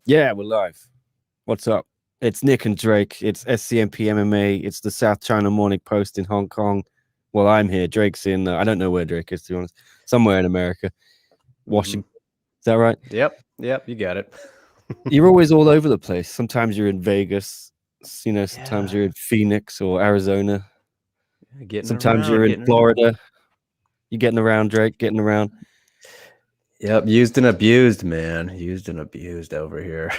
Yeah, we're live. What's up? It's Nick and Drake. It's SCMP MMA. It's the South China Morning Post in Hong Kong. Well, I'm here. Drake's in, I don't know where Drake is, to be honest. Somewhere in America. Mhm. Washington. Is that right? Yep, you got it. You're always all over the place. Sometimes you're in Vegas. Sometimes Yeah, you're in Phoenix or Arizona. getting Sometimes around, you're in getting around. Florida. You're getting around, Drake, getting around. Yep, used and abused, man. Used and abused over here.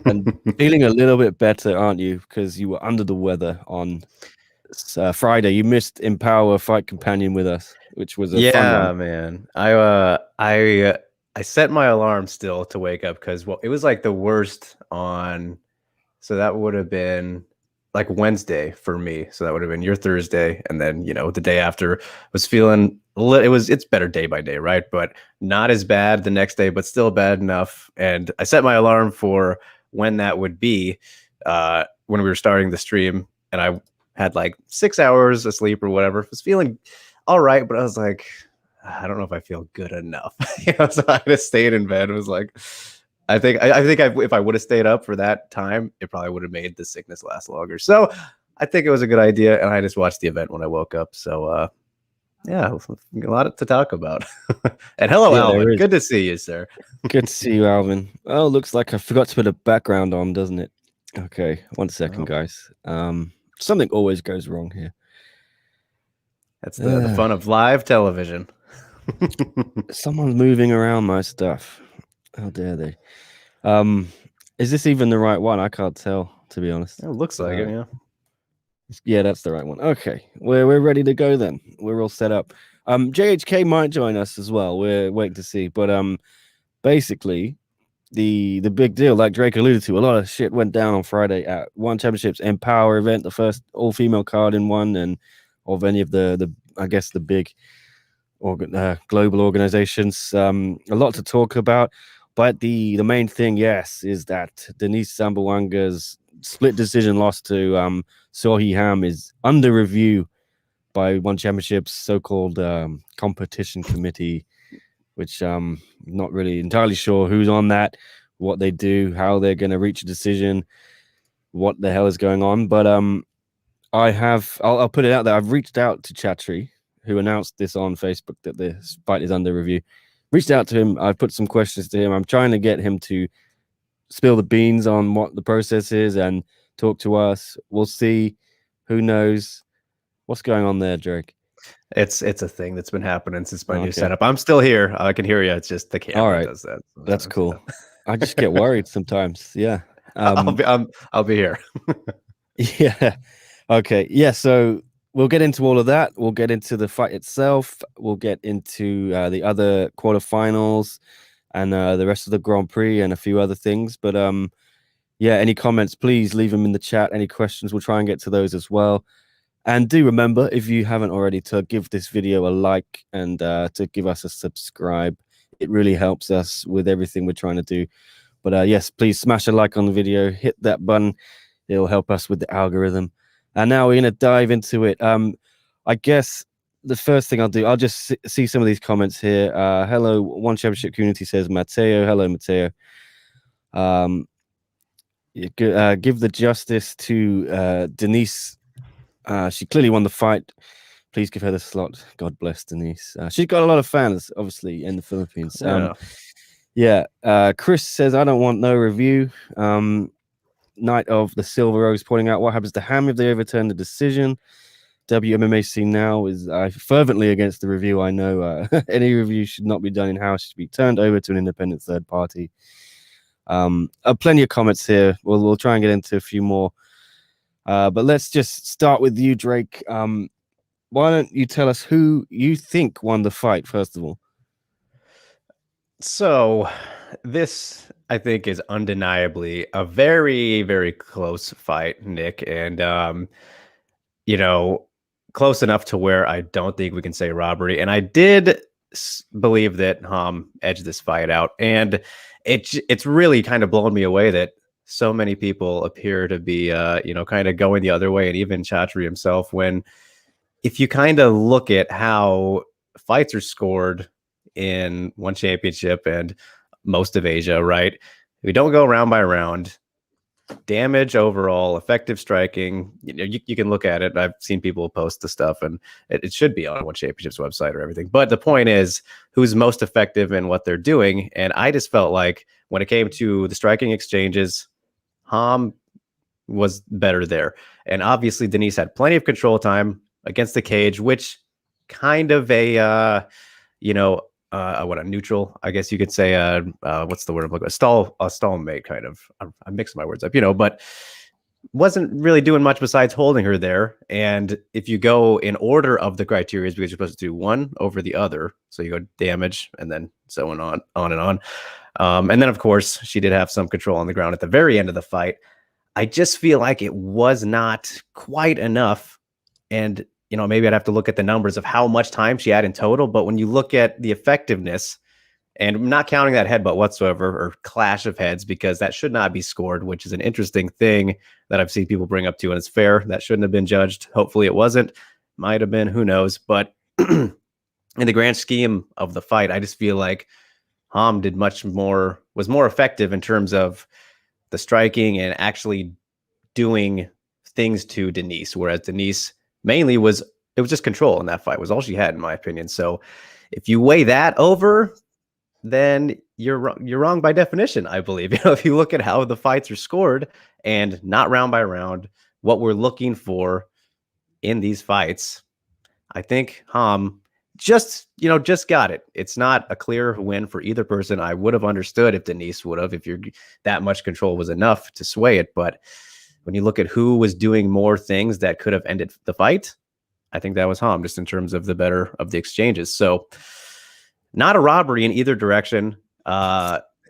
And feeling a little bit better, aren't you? Because you were under the weather on Friday. You missed Empower Fight Companion with us, which was a fun one. Yeah, man. I set my alarm still to wake up because it was like the worst on. So that would have been like Wednesday for me. So that would have been your Thursday, and then the day after was feeling it's better day by day, right? But not as bad the next day, but still bad enough. And I set my alarm for when that would be when we were starting the stream, and I had like 6 hours of sleep or whatever. I was feeling all right, but I was like, I don't know if I feel good enough. So I just stayed in bed. It was like, if I would have stayed up for that time, it probably would have made the sickness last longer. So I think it was a good idea, and I just watched the event when I woke up. So yeah, a lot to talk about. And hello, Yeah, there Alvin. is. Good to see you, sir. Good to see you, Alvin. Oh, looks like I forgot to put a background on, doesn't it? Okay, 1 second, Well, guys. Something always goes wrong here. that's the fun of live television. Someone's moving around my stuff. How dare they? Is this even the right one? I can't tell, to be honest. It looks like it, yeah. Yeah, that's the right one. Okay, we're ready to go then. We're all set up. JHK might join us as well. We're waiting to see. But basically, the big deal, like Drake alluded to, a lot of shit went down on Friday at One Championships Empower event, the first all-female card in one, and of any of the I guess the big global organizations. A lot to talk about, but the main thing, yes, is that Denice Zamboanga's split decision loss to Seo Hee Ham is under review by One Championship's so-called competition committee, which not really entirely sure who's on that, what they do, how they're going to reach a decision, what the hell is going on. But I'll put it out there. I've reached out to Chatri, who announced this on Facebook that the fight is under review. Reached out to him. I've put some questions to him. I'm trying to get him to spill the beans on what the process is and talk to us. We'll see. Who knows what's going on there, Drake? It's a thing that's been happening since my new setup. I'm still here. I can hear you. It's just the camera does that. That's cool. I just get worried sometimes. Yeah. I'll be here. Yeah. Okay. Yeah. So we'll get into all of that. We'll get into the fight itself. We'll get into the other quarterfinals and the rest of the Grand Prix and a few other things. But yeah, any comments, please leave them in the chat. Any questions, we'll try and get to those as well. And do remember, if you haven't already, to give this video a like and to give us a subscribe. It really helps us with everything we're trying to do. But yes, please smash a like on the video, hit that button. It'll help us with the algorithm. And now we're going to dive into it. I guess the first thing I'll do, I'll just see some of these comments here. Hello, One Championship Community says Mateo. Hello, Mateo. Give the justice to Denice. She clearly won the fight. Please give her the slot. God bless Denice. She's got a lot of fans, obviously, in the Philippines. Chris says, I don't want no review. Night of the Silver Rose pointing out what happens to Ham if they overturn the decision. WMMAC now is fervently against the review. I know any review should not be done in-house, should be turned over to an independent third party. Plenty of comments here. We'll try and get into a few more. But let's just start with you, Drake. Why don't you tell us who you think won the fight, first of all? So this, I think, is undeniably a very, very close fight, Nick. And, close enough to where I don't think we can say robbery. And I did believe that Ham edged this fight out. And it's really kind of blown me away that so many people appear to be, kind of going the other way. And even Chatri himself, when if you kind of look at how fights are scored in One Championship and most of Asia, right? we don't go round by round. Damage overall, effective striking. You can look at it. I've seen people post the stuff, and it should be on One Championship's website or everything. But the point is, who's most effective in what they're doing. And I just felt like when it came to the striking exchanges, Ham was better there. And obviously, Denice had plenty of control time against the cage, which kind of a what a neutral, I guess you could say, what's the word I'm looking for? A stalemate kind of. I mixed my words up, but wasn't really doing much besides holding her there. And if you go in order of the criteria, because you're supposed to do one over the other, so you go damage and then so on and on. And then of course she did have some control on the ground at the very end of the fight. I just feel like it was not quite enough. And maybe I'd have to look at the numbers of how much time she had in total. But when you look at the effectiveness, and I'm not counting that headbutt whatsoever or clash of heads, because that should not be scored, which is an interesting thing that I've seen people bring up too. And it's fair. That shouldn't have been judged. Hopefully it wasn't. Might have been. Who knows? But in the grand scheme of the fight, I just feel like Ham did was more effective in terms of the striking and actually doing things to Denice, whereas Denice mainly it was just control in that fight was all she had, in my opinion. So if you weigh that over, then you're wrong by definition, I believe. If you look at how the fights are scored and not round by round, what we're looking for in these fights, I think Ham just got it. It's not a clear win for either person. I would have understood if Denice would have, if that much control was enough to sway it. But when you look at who was doing more things that could have ended the fight, I think that was Ham, just in terms of the better of the exchanges. So not a robbery in either direction.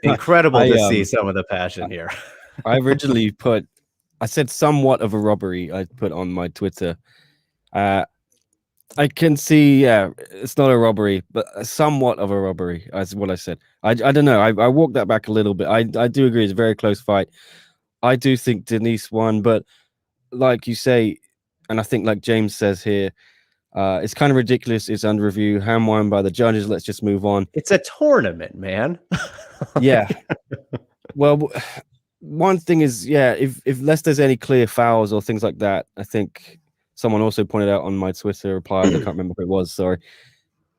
Incredible to see some of the passion here. I originally I said somewhat of a robbery. I put on my Twitter. I can see, it's not a robbery, but somewhat of a robbery, is what I said. I don't know. I walked that back a little bit. I do agree. It's a very close fight. I do think Denice won, but like you say, and I think like James says here, it's kind of ridiculous. It's under review. Ham won by the judges. Let's just move on. It's a tournament, man. Yeah. Well, one thing is, if unless there's any clear fouls or things like that, I think someone also pointed out on my Twitter reply, I can't remember who it was, sorry.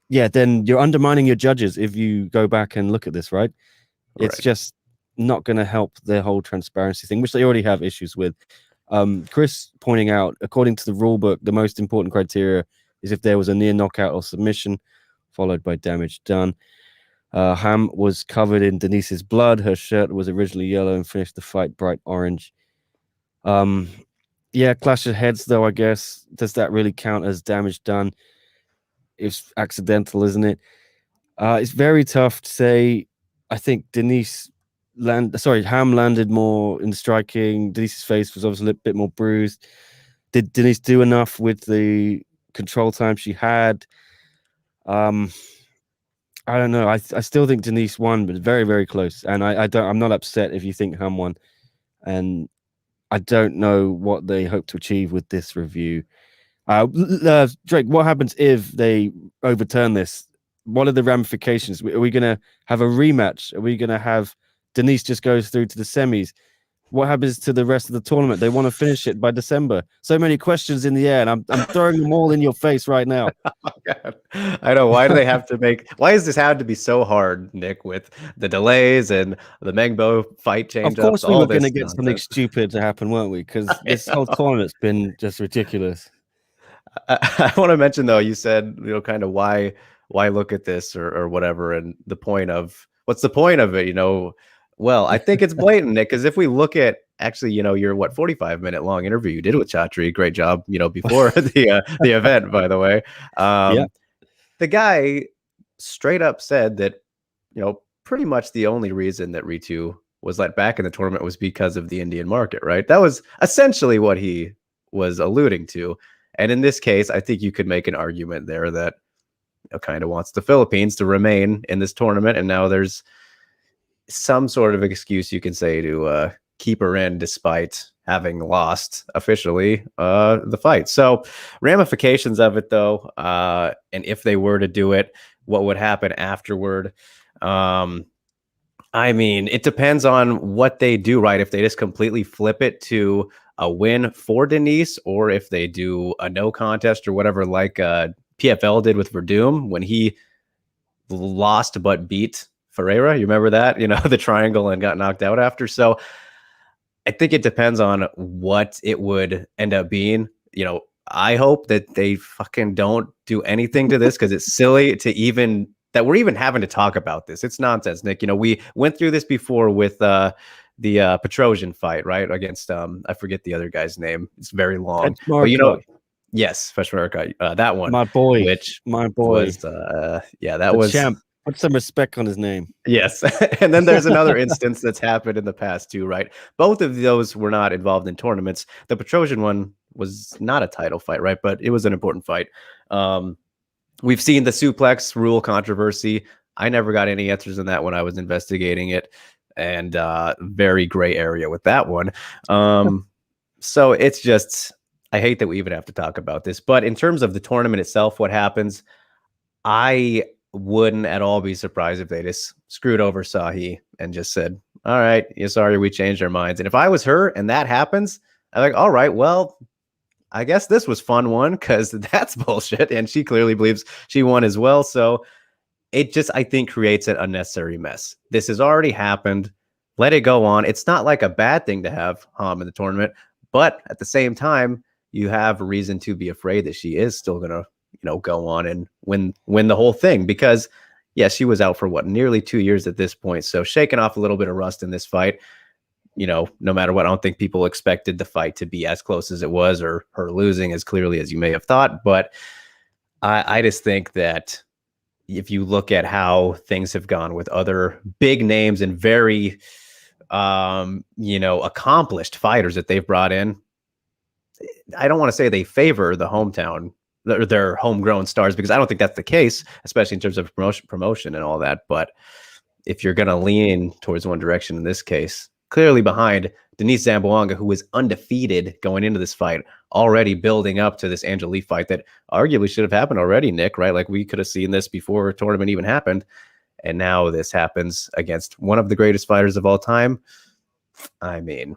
Yeah, then you're undermining your judges if you go back and look at this, right? It's just not going to help the whole transparency thing, which they already have issues with. Chris pointing out, according to the rule book, the most important criteria is if there was a near knockout or submission, followed by damage done. Ham was covered in Denice's blood. Her shirt was originally yellow and finished the fight bright orange. Clash of heads, though, I guess. Does that really count as damage done? It's accidental, isn't it? It's very tough to say. I think Ham landed more in striking. Denice's face was obviously a bit more bruised. Did Denice do enough with the control time she had? I don't know. I still think Denice won, but very, very close. And I'm not upset if you think Ham won. And I don't know what they hope to achieve with this review. Drake, what happens if they overturn this? What are the ramifications? Are we going to have a rematch? Are we going to have Denice just goes through to the semis? What happens to the rest of the tournament? They want to finish it by December. So many questions in the air, and I'm throwing them all in your face right now. Oh, God. I know. Why do they have to why does this have to be so hard, Nick, with the delays and the Mengbo fight change-ups? Of course we were going to get something stupid to happen, weren't we? Because this whole tournament's been just ridiculous. I want to mention, though, you said, kind of why look at this or whatever, and the point of what's the point of it, Well, I think it's blatant, Nick, because if we look at actually, your 45-minute long interview you did with Chatri, great job, before the event, by the way. The guy straight up said that, pretty much the only reason that Ritu was let back in the tournament was because of the Indian market, right? That was essentially what he was alluding to. And in this case, I think you could make an argument there that kind of wants the Philippines to remain in this tournament, and now there's some sort of excuse you can say to keep her in despite having lost officially the fight. So ramifications of it, though, and if they were to do it, what would happen afterward? I mean, it depends on what they do, right? If they just completely flip it to a win for Denice, or if they do a no contest or whatever, like PFL did with Verdum when he lost but beat Ferreira. You remember that? You know, the triangle and got knocked out after. So I think it depends on what it would end up being. You know, I hope that they fucking don't do anything to this because it's silly to even that we're even having to talk about this. It's nonsense, Nick. You know, we went through this before with the Petrosian fight, right? Against I forget the other guy's name. It's very long, but you know, yes, Peshmerga, that one, my boy, which my boy, was yeah, that the was champ. Put some respect on his name. Yes. And then there's another instance that's happened in the past too, right? Both of those were not involved in tournaments. The Petrosian one was not a title fight, right? But it was an important fight. We've seen the suplex rule controversy. I never got any answers in that when I was investigating it. And very gray area with that one. So it's just, I hate that we even have to talk about this. But in terms of the tournament itself, what happens, I wouldn't at all be surprised if they just screwed over Seo Hee and just said, all right, yeah, sorry, we changed our minds. And if I was her and that happens, I'm like, all right, well, I guess this was fun one because that's bullshit. And she clearly believes she won as well. So it just, I think, creates an unnecessary mess. This has already happened. Let it go on. It's not like a bad thing to have Ham in the tournament, but at the same time, you have a reason to be afraid that she is still going to, you know, go on and win the whole thing because yeah, she was out for what, nearly 2 years at this point. So shaking off a little bit of rust in this fight, you know, no matter what, I don't think people expected the fight to be as close as it was or her losing as clearly as you may have thought. But I just think that if you look at how things have gone with other big names and very, you know, accomplished fighters that they've brought in, I don't want to say they favor the hometown, their homegrown stars, because I don't think that's the case, especially in terms of promotion and all that. But if you're going to lean towards one direction in this case, clearly behind Denice Zamboanga, who was undefeated going into this fight, already building up to this Angelique fight that arguably should have happened already, Nick, right? Like we could have seen this before a tournament even happened. And now this happens against one of the greatest fighters of all time. I mean,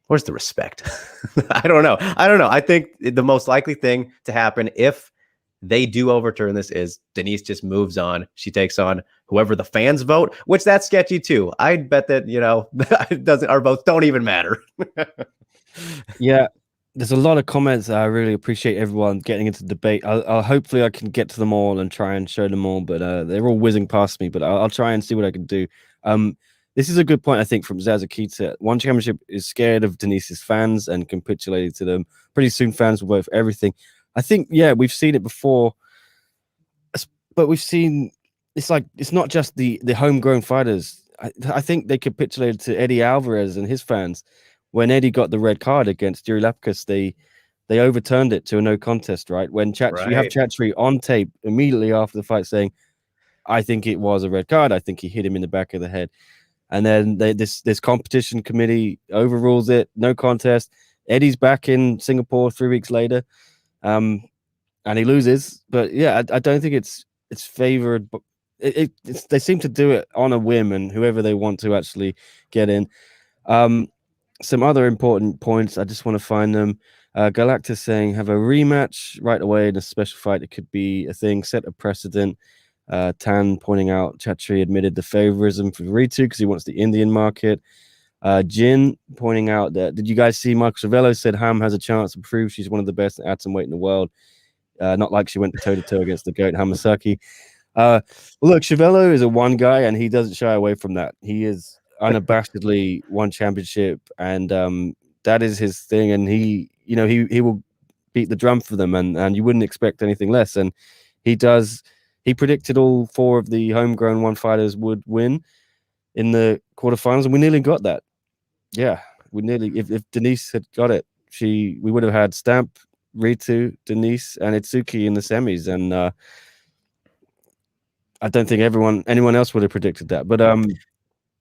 where's the respect? I don't know. I think the most likely thing to happen if they do overturn this is Denice just moves on. She takes on whoever the fans vote, which that's sketchy too. I'd bet that, you know, it doesn't, our votes don't even matter. Yeah. There's a lot of comments. I really appreciate everyone getting into debate. I'll hopefully I can get to them all and try and show them all, but they're all whizzing past me, but I'll try and see what I can do. This is a good point, I think, from Zazakita. One Championship is scared of Denice's fans and capitulated to them. Pretty soon fans will vote for everything. I think, yeah, we've seen it before, but we've seen, it's like, it's not just the homegrown fighters. I think they capitulated to Eddie Alvarez and his fans. When Eddie got the red card against Yuri Lapkus, they overturned it to a no contest, right? When Chatri, you have Chatri on tape immediately after the fight saying, I think it was a red card. I think he hit him in the back of the head. And then this competition committee overrules it, no contest. Eddie's back in Singapore 3 weeks later, and he loses. But yeah, I don't think it's favored. But they seem to do it on a whim, and whoever they want to actually get in. Some other important points. I just want to find them. Galactus saying have a rematch right away in a special fight. It could be a thing, set a precedent. Tan pointing out Chatri admitted the favorism for Ritu because he wants the Indian market. Jin pointing out that, did you guys see Michael Cervello said Ham has a chance to prove she's one of the best at atomweight in the world? Not like she went toe-to-toe against the GOAT Hamasaki. Look, Cervello is a one guy and he doesn't shy away from that. He is unabashedly won championship and that is his thing, and he will beat the drum for them, and you wouldn't expect anything less, and he does. He predicted all 4 of the homegrown one fighters would win in the quarterfinals, and we nearly got that. Yeah, we nearly. If Denice had got it, we would have had Stamp, Ritu, Denice, and Itsuki in the semis, and I don't think anyone else would have predicted that. But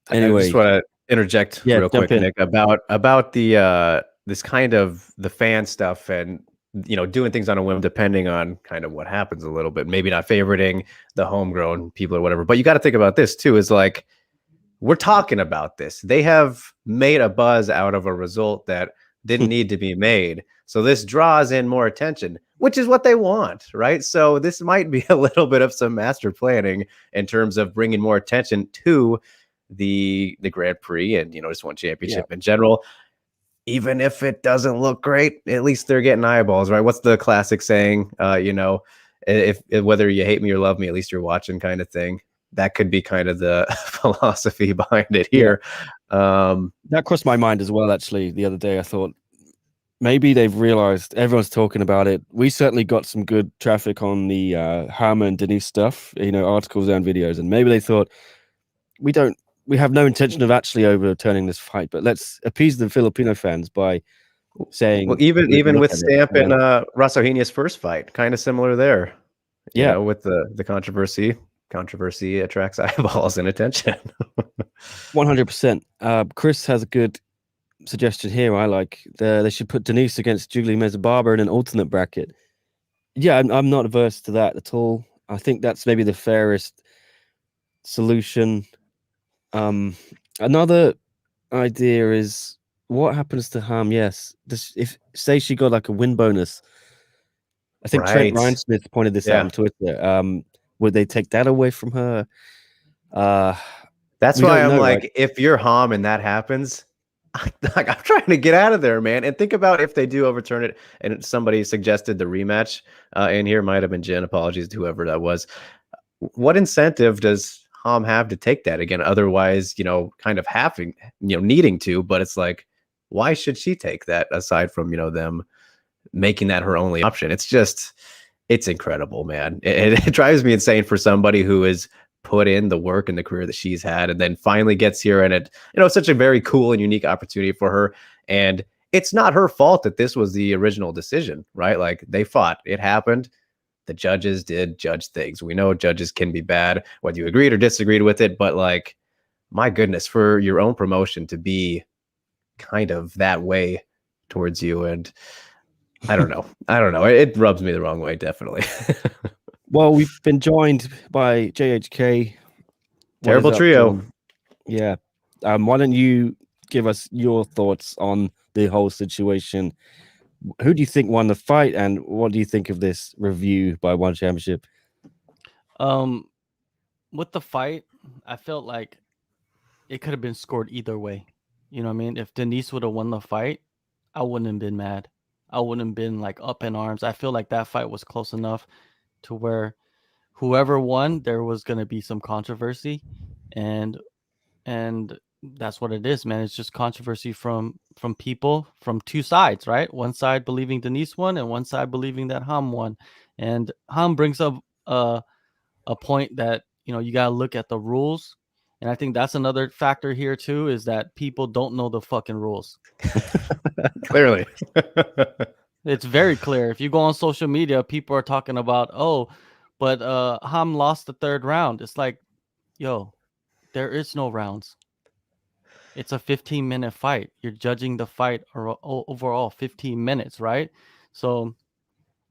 anyway, I just want to interject real quick, Nick, about the this kind of the fan stuff and, you know, doing things on a whim depending on kind of what happens a little bit, maybe not favoriting the homegrown people or whatever. But you got to think about this too, is like, we're talking about this. They have made a buzz out of a result that didn't need to be made. So this draws in more attention, which is what they want, right? So this might be a little bit of some master planning in terms of bringing more attention to the Grand Prix and, just one championship in general. Even if it doesn't look great, at least they're getting eyeballs, right? What's the classic saying? If whether you hate me or love me, at least you're watching, kind of thing. That could be kind of the philosophy behind it here. That crossed my mind as well, actually, the other day. I thought maybe they've realized everyone's talking about it. We certainly got some good traffic on the Ham and Denice stuff, articles and videos, and maybe they thought we have no intention of actually overturning this fight, but let's appease the Filipino fans by saying, well, even with Stamp and Rasohinia's first fight, kind of similar there. With the controversy attracts eyeballs and attention. 100%. Chris has a good suggestion here. I like they should put Denice against Julie Mezababa in an alternate bracket. Yeah, I'm not averse to that at all. I think that's maybe the fairest solution. Another idea is what happens to Ham. Yes, if say she got like a win bonus. I think Trent Ryan-Smith pointed this out on Twitter. Would they take that away from her? That's why I'm like, right? If you're Ham and that happens, I'm trying to get out of there, man. And think about if they do overturn it. And somebody suggested the rematch in here, might have been Jen. Apologies to whoever that was. What incentive does Ham have to take that again? Otherwise, kind of having, needing to. But it's like, why should she take that aside from, them making that her only option? It's incredible, man. It drives me insane for somebody who is put in the work and the career that she's had and then finally gets here, and it's such a very cool and unique opportunity for her. And it's not her fault that this was the original decision, right? Like, they fought, it happened. The judges did judge things. We know judges can be bad, whether you agreed or disagreed with it, but like, my goodness, for your own promotion to be kind of that way towards you. And I don't know. It rubs me the wrong way, definitely. Well, we've been joined by JHK. Terrible trio. Yeah. Why don't you give us your thoughts on the whole situation? Who do you think won the fight, and what do you think of this review by One Championship? With the fight, I felt like it could have been scored either way. You know what I mean? If Denice would have won the fight, I wouldn't have been mad. I wouldn't have been like up in arms. I feel like that fight was close enough to where whoever won, there was going to be some controversy, and that's what it is, man. It's just controversy from people from two sides, right? One side believing Denice won, and one side believing that Ham won. And Ham brings up a point that you got to look at the rules, and I think that's another factor here too, is that people don't know the fucking rules. Clearly. It's very clear. If you go on social media, people are talking about, but Ham lost the third round. It's like, yo, there is no rounds. It's a 15-minute fight. You're judging the fight overall 15 minutes, right? So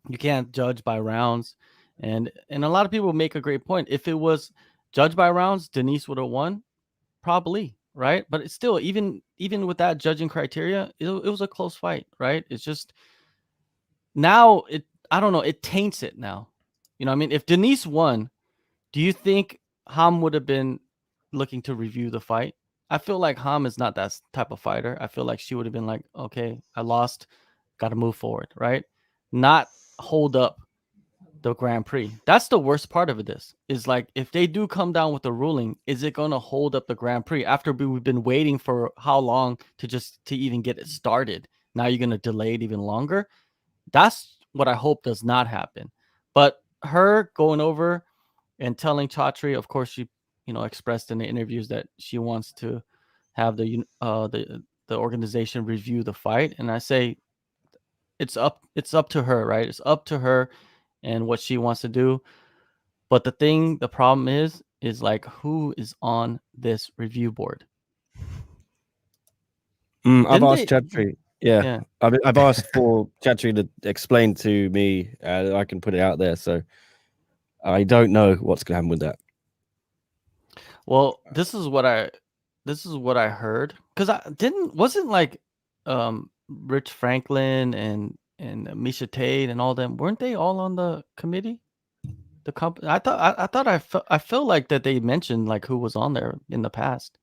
you can't judge by rounds. And a lot of people make a great point. If it was judged by rounds, Denice would have won, probably, right? But it's still, even with that judging criteria, it was a close fight, right? It's just now I don't know, it taints it now. You know what I mean? If Denice won, do you think Ham would have been looking to review the fight? I feel like Ham is not that type of fighter. I feel like she would have been like, okay, I lost, got to move forward, right? Not hold up the Grand Prix. That's the worst part of this, is like, if they do come down with the ruling, is it going to hold up the Grand Prix after we've been waiting for how long to even get it started? Now you're going to delay it even longer. That's what I hope does not happen. But her going over and telling Chatri, of course, she expressed in the interviews that she wants to have the organization review the fight, and I say it's up to her, right? It's up to her and what she wants to do. But the problem is like, who is on this review board? I've asked Chatri. Yeah. I've asked for Chatri to explain to me. I can put it out there, so I don't know what's going to happen with that. Well, this is what this is what I heard, because wasn't like Rich Franklin and Misha Tate and all them, weren't they all on the committee? The company. I feel like that they mentioned like who was on there in the past.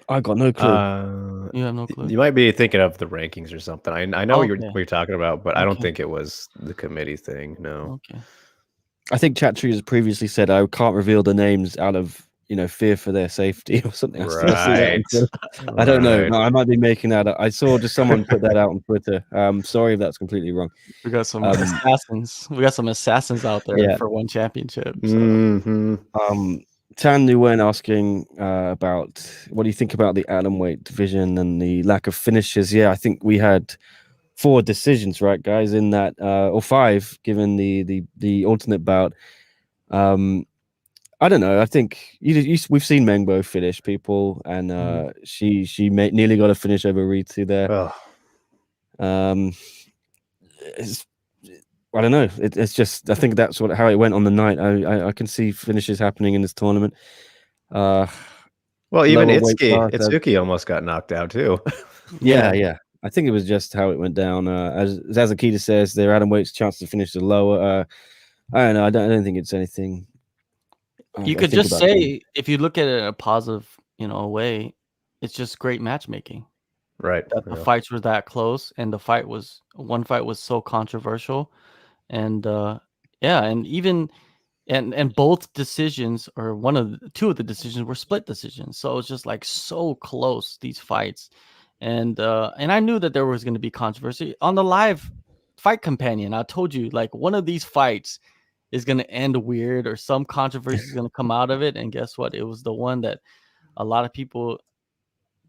I got no clue. You have no clue. You might be thinking of the rankings or something. I know Okay. what you're talking about, but I don't Okay. think it was the committee thing. No. Okay. I think Chatri has previously said I can't reveal the names out of fear for their safety or something. I see that on Twitter. I don't know. Right. No, I might be making that up. I saw just someone put that out on Twitter. Sorry if that's completely wrong. We got some assassins. We got some assassins out there Yeah. for one championship. So. Mm-hmm. Tan Nguyen asking about what do you think about the atomweight division and the lack of finishes? Yeah, I think we had 4 decisions, right, guys, in that, or 5, given the alternate bout. I don't know. I think we've seen Mengbo finish people, and she nearly got a finish over Ritu there. Oh. I don't know. It's just I think that's how it went on the night. I can see finishes happening in this tournament. Well, even lower weight class, Itsuki almost got knocked out too. Yeah. I think it was just how it went down. As Akita says, their atomweight's chance to finish the lower. I don't know. I don't think it's anything. You could just say, if you look at it in a positive, way, it's just great matchmaking. Right. That the fights were that close, and one fight was so controversial, and and even and both decisions, or two of the decisions, were split decisions. So it's just like so close, these fights, and I knew that there was going to be controversy on the live fight companion. I told you, like, one of these fights is going to end weird, or some controversy is going to come out of it. And guess what? It was the one that a lot of people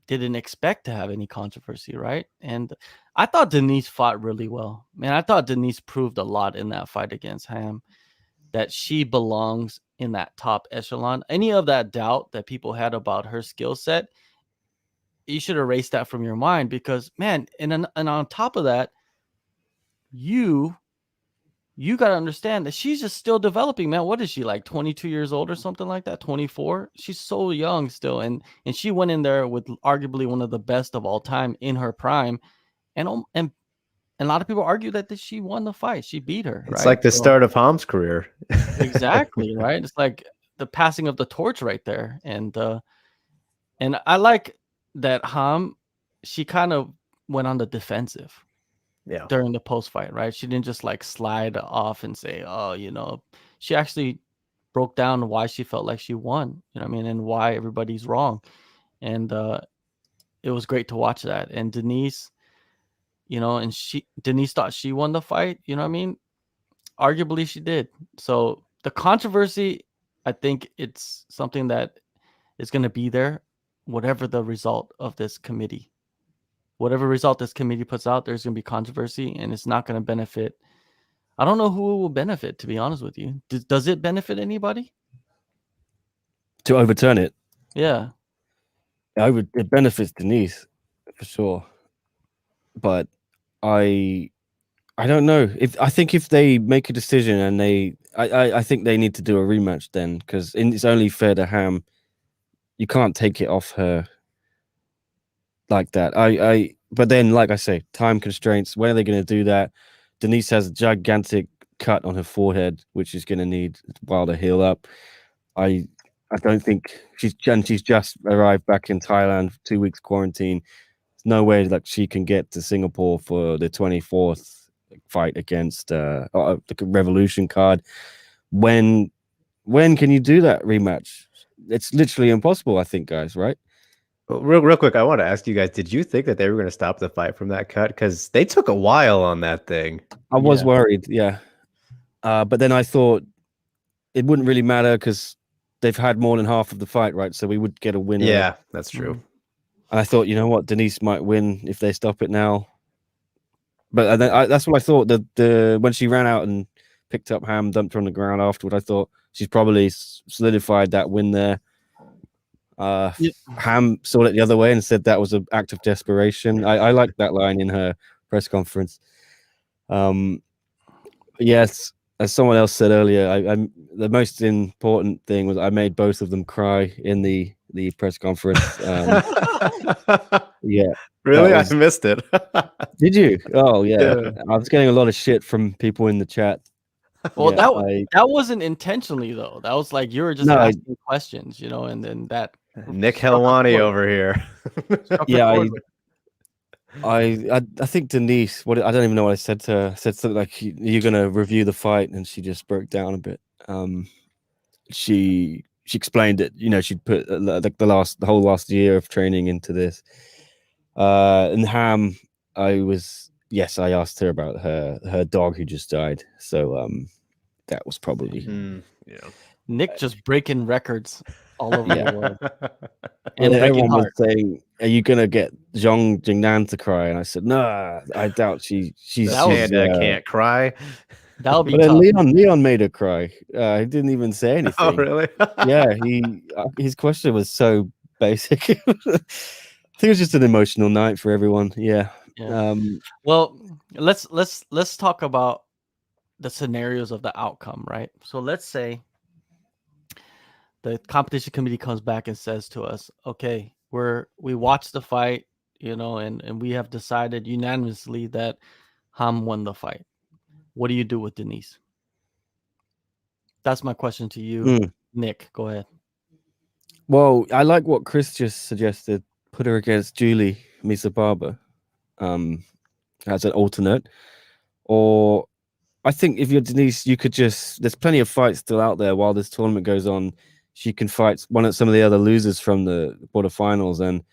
didn't expect to have any controversy, right? And I thought Denice fought really well. Man, I thought Denice proved a lot in that fight against Ham, that she belongs in that top echelon. Any of that doubt that people had about her skill set, you should erase that from your mind, because, man, and on top of that, you got to understand that she's just still developing, man. What is she, like 22 years old or something like that? 24? She's so young still. And she went in there with arguably one of the best of all time in her prime. And a lot of people argue that she won the fight. She beat her. It's like the start of Ham's career. Exactly, right? It's like the passing of the torch right there. And I like that Ham, she kind of went on the defensive. Yeah. During the post fight, right? She didn't just like slide off and say, oh, she actually broke down why she felt like she won, and why everybody's wrong. And it was great to watch that. And Denice, Denice thought she won the fight, arguably she did. So the controversy, I think it's something that is going to be there, whatever the result of this committee. Whatever result this committee puts out, there's going to be controversy, and it's not going to benefit. I don't know who it will benefit, to be honest with you. Does it benefit anybody? To overturn it? Yeah. It benefits Denice, for sure. But I don't know. I think if they make a decision and I think they need to do a rematch then, because it's only fair to Ham. You can't take it off her like that. But then, like I say, time constraints. When are they going to do that? Denice has a gigantic cut on her forehead, which is going to need a while to heal up. I don't think she's just arrived back in Thailand, 2 weeks quarantine. There's no way like she can get to Singapore for the 24th fight against the Revolution card. When can you do that rematch? It's literally impossible, I think, guys, right? Well, real quick, I want to ask you guys, did you think that they were going to stop the fight from that cut? Because they took a while on that thing. I was worried, yeah. But then I thought it wouldn't really matter because they've had more than half of the fight, right? So we would get a winner. Yeah, that's true. And I thought, you know what, Denice might win if they stop it now. But that's what I thought. When she ran out and picked up Ham, dumped her on the ground afterward, I thought she's probably solidified that win there. Ham saw it the other way and said that was an act of desperation. I liked that line in her press conference. Yes, as someone else said earlier, the most important thing was I made both of them cry in the the press conference. Yeah. Really? was- I missed it. Did you? Oh yeah. Yeah. I was getting a lot of shit from people in the chat. Well, Yeah, that wasn't intentionally though. That was like you were just No, asking questions, you know, and then that Nick struck a Helwani chord. over here. Struck a Yeah, chord with- I think Denice. What I don't even know what I said to her. I said something like, "You're gonna review the fight," and she just broke down a bit. She explained that she'd put like the whole last year of training into this. And Ham, I asked her about her dog who just died. So that was probably Yeah. Nick just breaking records all over Yeah. the world. And Well, breaking everyone was hearts. saying, "Are you gonna get Zhong Jingnan to cry?" And I said, "Nah, I doubt she's." The That was- panda can't cry. That would be But then tough. Leon made her cry. He didn't even say anything. Oh, really? Yeah, his question was so basic. I think it was just an emotional night for everyone. Yeah. Yeah. Well, let's talk about the scenarios of the outcome, right? So let's say the competition committee comes back and says to us, okay, we watched the fight, and we have decided unanimously that Ham won the fight. What do you do with Denice? That's my question to you. Nick, go ahead. Well, I like what Chris just suggested. Put her against Julie Misababa as an alternate. Or I think if you're Denice, you could there's plenty of fights still out there while this tournament goes on. She can fight some of the other losers from the quarterfinals, and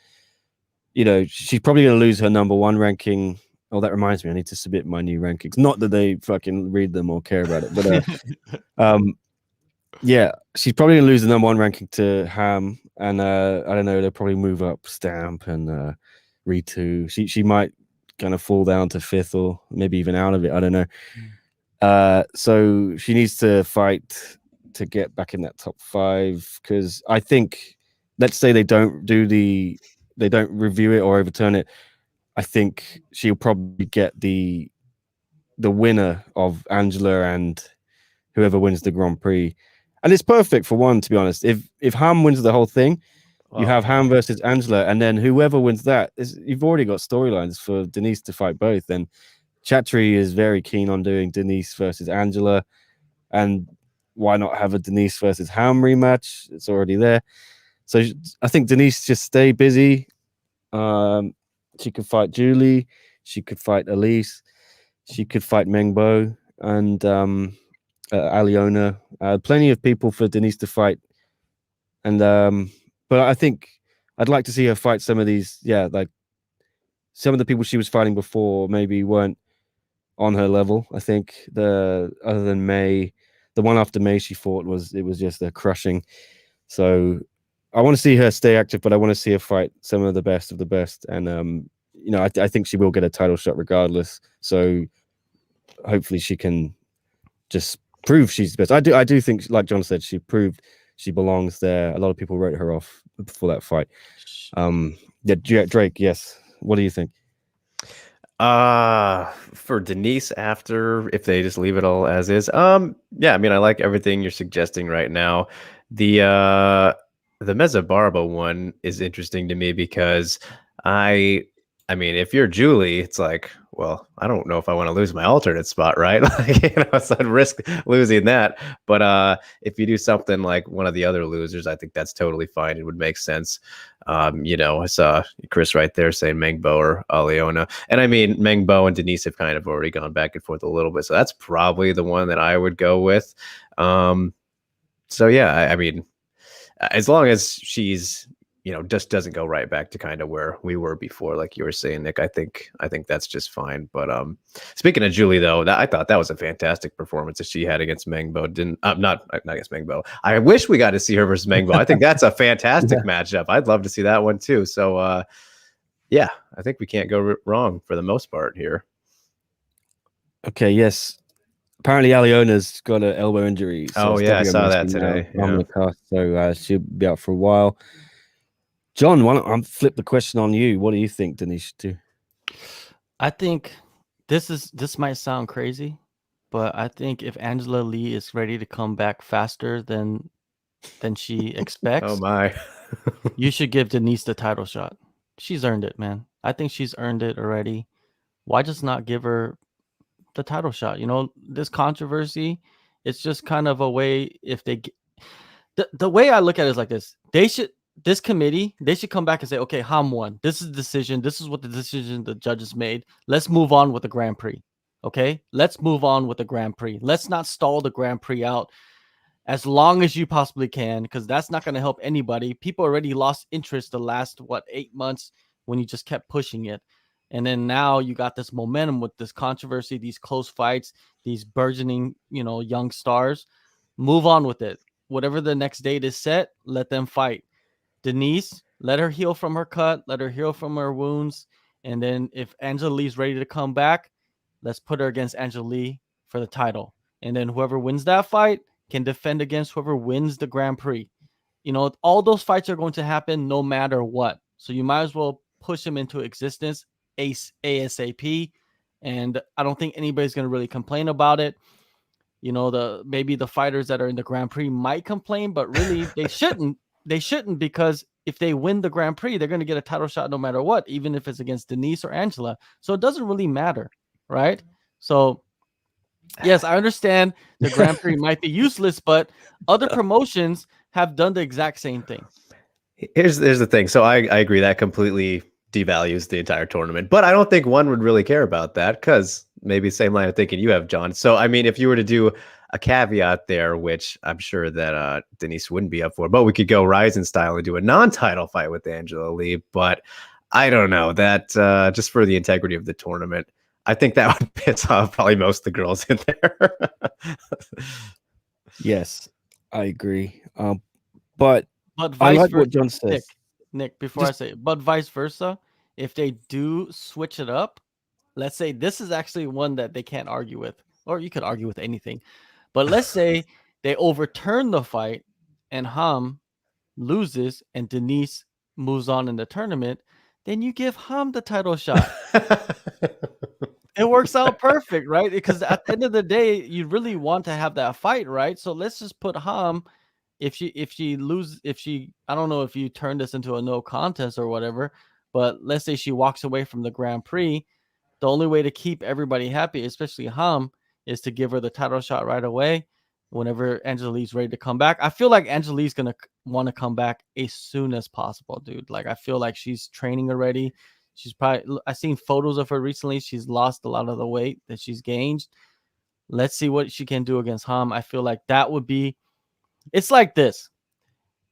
she's probably going to lose her number one ranking. Oh, that reminds me, I need to submit my new rankings. Not that they fucking read them or care about it, but yeah, she's probably going to lose the number one ranking to Ham, and I don't know, they'll probably move up Stamp and Ritu. She might kind of fall down to fifth or maybe even out of it. I don't know. So she needs to fight to get back in that top 5, because I think, let's say they don't review it or overturn it, I think she'll probably get the winner of Angela and whoever wins the Grand Prix. And it's perfect for one, to be honest. If Ham wins the whole thing, you have Ham versus Angela, and then whoever wins that you've already got storylines for Denice to fight both. And Chatri is very keen on doing Denice versus Angela, and why not have a Denice versus Ham rematch? It's already there. So I think Denice just stay busy. She could fight Julie, she could fight Elise, she could fight Mengbo and Aliona. Plenty of people for Denice to fight. And but I think I'd like to see her fight some of these, like some of the people she was fighting before maybe weren't on her level. I think other than May, the one after May she fought was just a crushing. So I want to see her stay active, but I want to see her fight some of the best of the best. And I think she will get a title shot regardless. So hopefully she can just prove she's the best. I do think, like John said, she proved she belongs there. A lot of people wrote her off before that fight. Yeah, Drake, yes. What do you think? For Denice, after, if they just leave it all as is, yeah, I mean, I like everything you're suggesting right now. The Mezabarba one is interesting to me because I mean, if you're Julie, it's like, well, I don't know if I want to lose my alternate spot, right? Like, so I'd risk losing that. But if you do something like one of the other losers, I think that's totally fine. It would make sense. I saw Chris right there saying Mengbo or Aliona. And I mean, Mengbo and Denice have kind of already gone back and forth a little bit. So that's probably the one that I would go with. So yeah, I mean, as long as she's, just doesn't go right back to kind of where we were before, like you were saying, Nick, I think that's just fine. But speaking of Julie, though, I thought that was a fantastic performance that she had against Mengbo. Not against Mengbo. I wish we got to see her versus Mengbo. I think that's a fantastic matchup. I'd love to see that one too. So yeah, I think we can't go wrong for the most part here. Okay, yes. Apparently, Aliona's got an elbow injury. So yeah, I saw that today. On the cast, so she'll be out for a while. John, why don't I flip the question on you? What do you think Denice should do? I think this might sound crazy, but I think if Angela Lee is ready to come back faster than than she expects, Oh my. you should give Denice the title shot. She's earned it, man. I think she's earned it already. Why just not give her the title shot? You know, this controversy, it's just kind of a way if they the way I look at it is like this. This committee, they should come back and say, okay, Ham won. This is the decision. This is what the decision the judges made. Let's move on with the Grand Prix. Okay? Let's move on with the Grand Prix. Let's not stall the Grand Prix out as long as you possibly can, because that's not going to help anybody. People already lost interest the last 8 months when you just kept pushing it. And then now you got this momentum with this controversy, these close fights, these burgeoning, young stars. Move on with it. Whatever the next date is set, let them fight. Denice, let her heal from her cut, let her heal from her wounds. And then if Angela Lee's ready to come back, let's put her against Angela Lee for the title. And then whoever wins that fight can defend against whoever wins the Grand Prix. All those fights are going to happen no matter what. So you might as well push them into existence ASAP. And I don't think anybody's going to really complain about it. Maybe the fighters that are in the Grand Prix might complain, but really they shouldn't. They shouldn't, because if they win the Grand Prix, they're going to get a title shot no matter what, even if it's against Denice or Angela. So it doesn't really matter, right? So yes, I understand the Grand Prix might be useless, but other promotions have done the exact same thing. Here's the thing. So I agree that completely devalues the entire tournament, but I don't think one would really care about that, because maybe same line of thinking you have, John. So I mean, if you were to do a caveat there, which I'm sure that Denice wouldn't be up for, but we could go Ryzen style and do a non-title fight with Angela Lee. But I don't know that just for the integrity of the tournament, I think that would piss off probably most of the girls in there. Yes, I agree. But vice I like versa, what John says. Nick, before I say it, but vice versa, if they do switch it up, let's say this is actually one that they can't argue with, or you could argue with anything. But let's say they overturn the fight and Ham loses and Denice moves on in the tournament, then you give Ham the title shot. It works out perfect, right? Because at the end of the day, you really want to have that fight, right? So let's just put Ham. If she loses, I don't know if you turn this into a no contest or whatever, but let's say she walks away from the Grand Prix, the only way to keep everybody happy, especially Ham, is to give her the title shot right away whenever Angela Lee's ready to come back. I feel like Angela Lee's going to want to come back as soon as possible, dude. Like, I feel like she's training already. She's probably, I've seen photos of her recently. She's lost a lot of the weight that she's gained. Let's see what she can do against Ham. I feel like that would be, it's like this.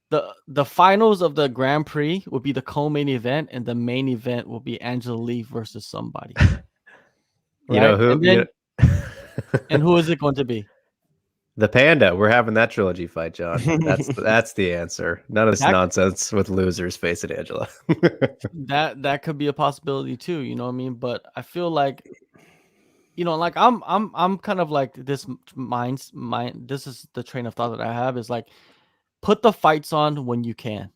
The finals of the Grand Prix will be the co-main event, and the main event will be Angela Lee versus somebody. Right? You know who? And, then, and who is it going to be? The Panda. We're having that trilogy fight, John. That's the answer. None of this nonsense with losers facing Angela. that could be a possibility too. You know what I mean? But I feel like, like I'm kind of like this this is the train of thought that I have, is like, put the fights on when you can,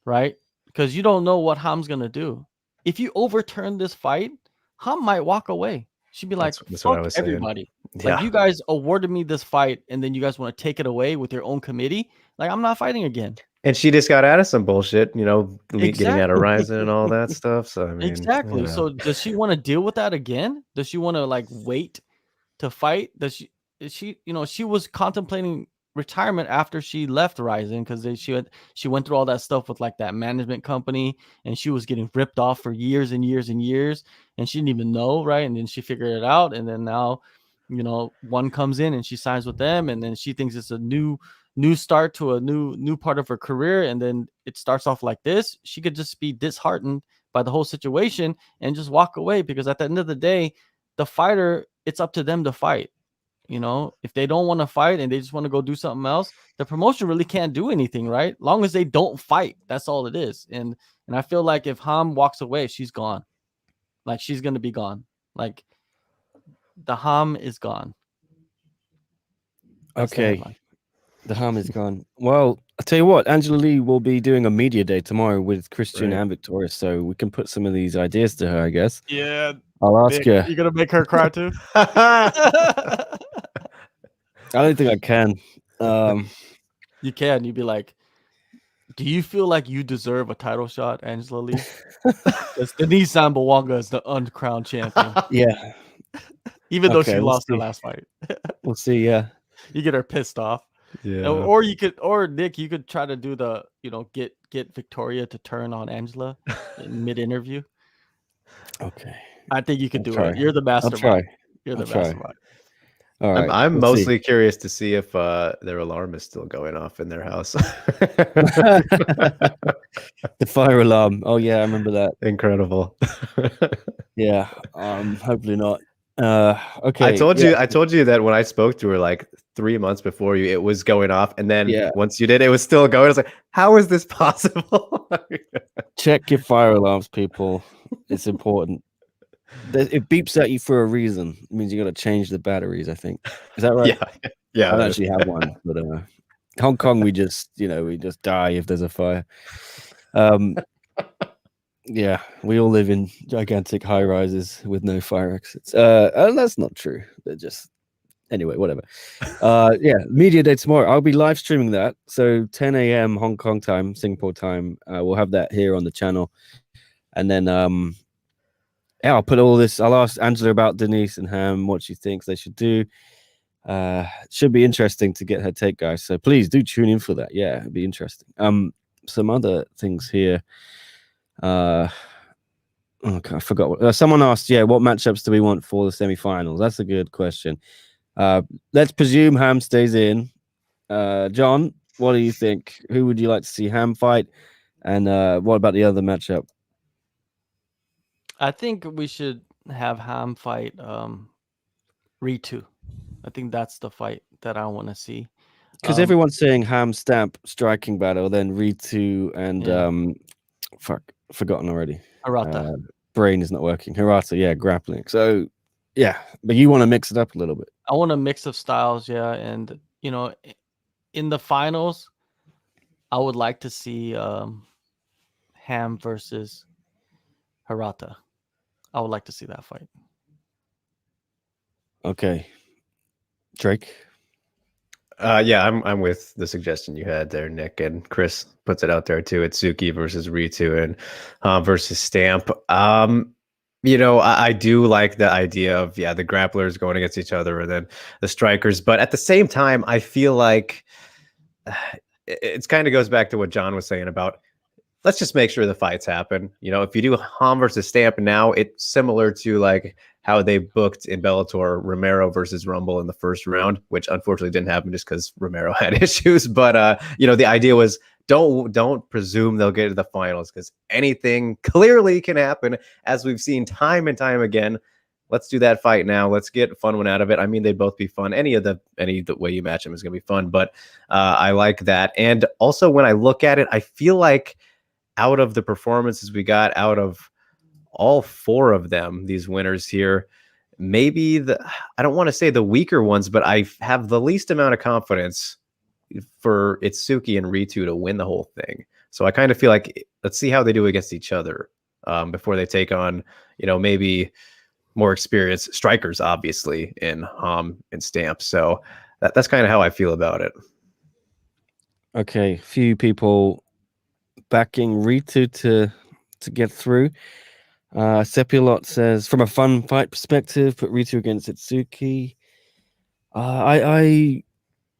right? Because you don't know what Ham's gonna do. If you overturn this fight, Ham might walk away. She'd be like, that's fuck what I was everybody. Yeah. Like, you guys awarded me this fight, and then you guys want to take it away with your own committee. Like, I'm not fighting again. And she just got out of some bullshit, getting out of Ryzen and all that stuff. So I mean, exactly. So does she want to deal with that again? Does she want to like wait to fight? She was contemplating retirement after she left Ryzen, because she went through all that stuff with like that management company, and she was getting ripped off for years and years and years, and she didn't even know, right? And then she figured it out, and then now, one comes in and she signs with them, and then she thinks it's a new start to a new part of her career, and then it starts off like this. She could just be disheartened by the whole situation and just walk away, because at the end of the day, the fighter, it's up to them to fight. If they don't want to fight and they just want to go do something else, the promotion really can't do anything, right? Long as they don't fight, that's all it is. And I feel like if Ham walks away, she's gone. Like, she's going to be gone. Like, the Ham is gone. That's okay. The Ham is gone. Well, I'll tell you what, Angela Lee will be doing a media day tomorrow with Christian and Victoria, so we can put some of these ideas to her, I guess. Yeah. I'll ask her. You're going to make her cry too? I don't think I can. You can. You'd be like, do you feel like you deserve a title shot, Angela Lee? Because Denice Zamboanga is the uncrowned champion, Yeah. even though Okay, she we'll lost her see. last fight. We'll see. Yeah. You get her pissed off. Yeah. Or you could, or Nick, you could try to do the, get Victoria to turn on Angela in mid-interview. Okay. I think you could I'll do try. it. You're the I'll mastermind. try. You're the I'll try. mastermind. All right. I'm we'll see. mostly curious to see if their alarm is still going off in their house. The fire alarm. Oh yeah, I remember that. Incredible. Yeah. Hopefully not. Okay. I told yeah. you that when I spoke to her like 3 months before you, it was going off, and then Yeah. once you did, it was still going. I was like, how is this possible? Check your fire alarms, people. It's important. It beeps at you for a reason. It means you got to change the batteries, I think. Is that right? Yeah. I don't actually have one, but Hong Kong, we just die if there's a fire. Yeah, we all live in gigantic high rises with no fire exits. And that's not true. They're just anyway, whatever. Yeah, media day tomorrow. I'll be live streaming that. So 10 a.m. Hong Kong time, Singapore time. We'll have that here on the channel, and then yeah, I'll put all this. I'll ask Angela about Denice and Ham, what she thinks they should do. Should be interesting to get her take, guys. So please do tune in for that. Yeah, it'd be interesting. Some other things here. Okay, I forgot. What, someone asked, yeah, what matchups do we want for the semifinals? That's a good question. Let's presume Ham stays in. John, what do you think? Who would you like to see Ham fight? And what about the other matchup? I think we should have Ham fight Ritu. I think that's the fight that I want to see. Because everyone's saying Ham Stamp striking battle, then Ritu and forgotten already. Hirata. Brain is not working. Hirata, yeah, grappling. So yeah, but you want to mix it up a little bit. I want a mix of styles, yeah, and in the finals, I would like to see Ham versus Hirata. I would like to see that fight. Okay, Drake. Yeah, I'm with the suggestion you had there, Nick, and Chris puts it out there too. It's Suki versus Ritu and versus Stamp. I do like the idea of the grapplers going against each other and then the strikers, but at the same time, I feel like it kind of goes back to what John was saying about let's just make sure the fights happen. If you do Ham versus Stamp now, it's similar to like how they booked in Bellator Romero versus Rumble in the first round, which unfortunately didn't happen just because Romero had issues. But the idea was don't presume they'll get to the finals because anything clearly can happen, as we've seen time and time again. Let's do that fight now. Let's get a fun one out of it. I mean, they'd both be fun. Any the way you match them is going to be fun. But I like that. And also when I look at it, I feel like out of the performances we got out of all four of them, these winners here, maybe I don't want to say the weaker ones, but I have the least amount of confidence for Itsuki and Ritu to win the whole thing. So I kind of feel like let's see how they do against each other before they take on, maybe more experienced strikers, obviously, in Ham and Stamp. So that's kind of how I feel about it. Okay, few people backing Ritu to get through. Sepulot says, from a fun fight perspective, put Ritu against Itsuki. I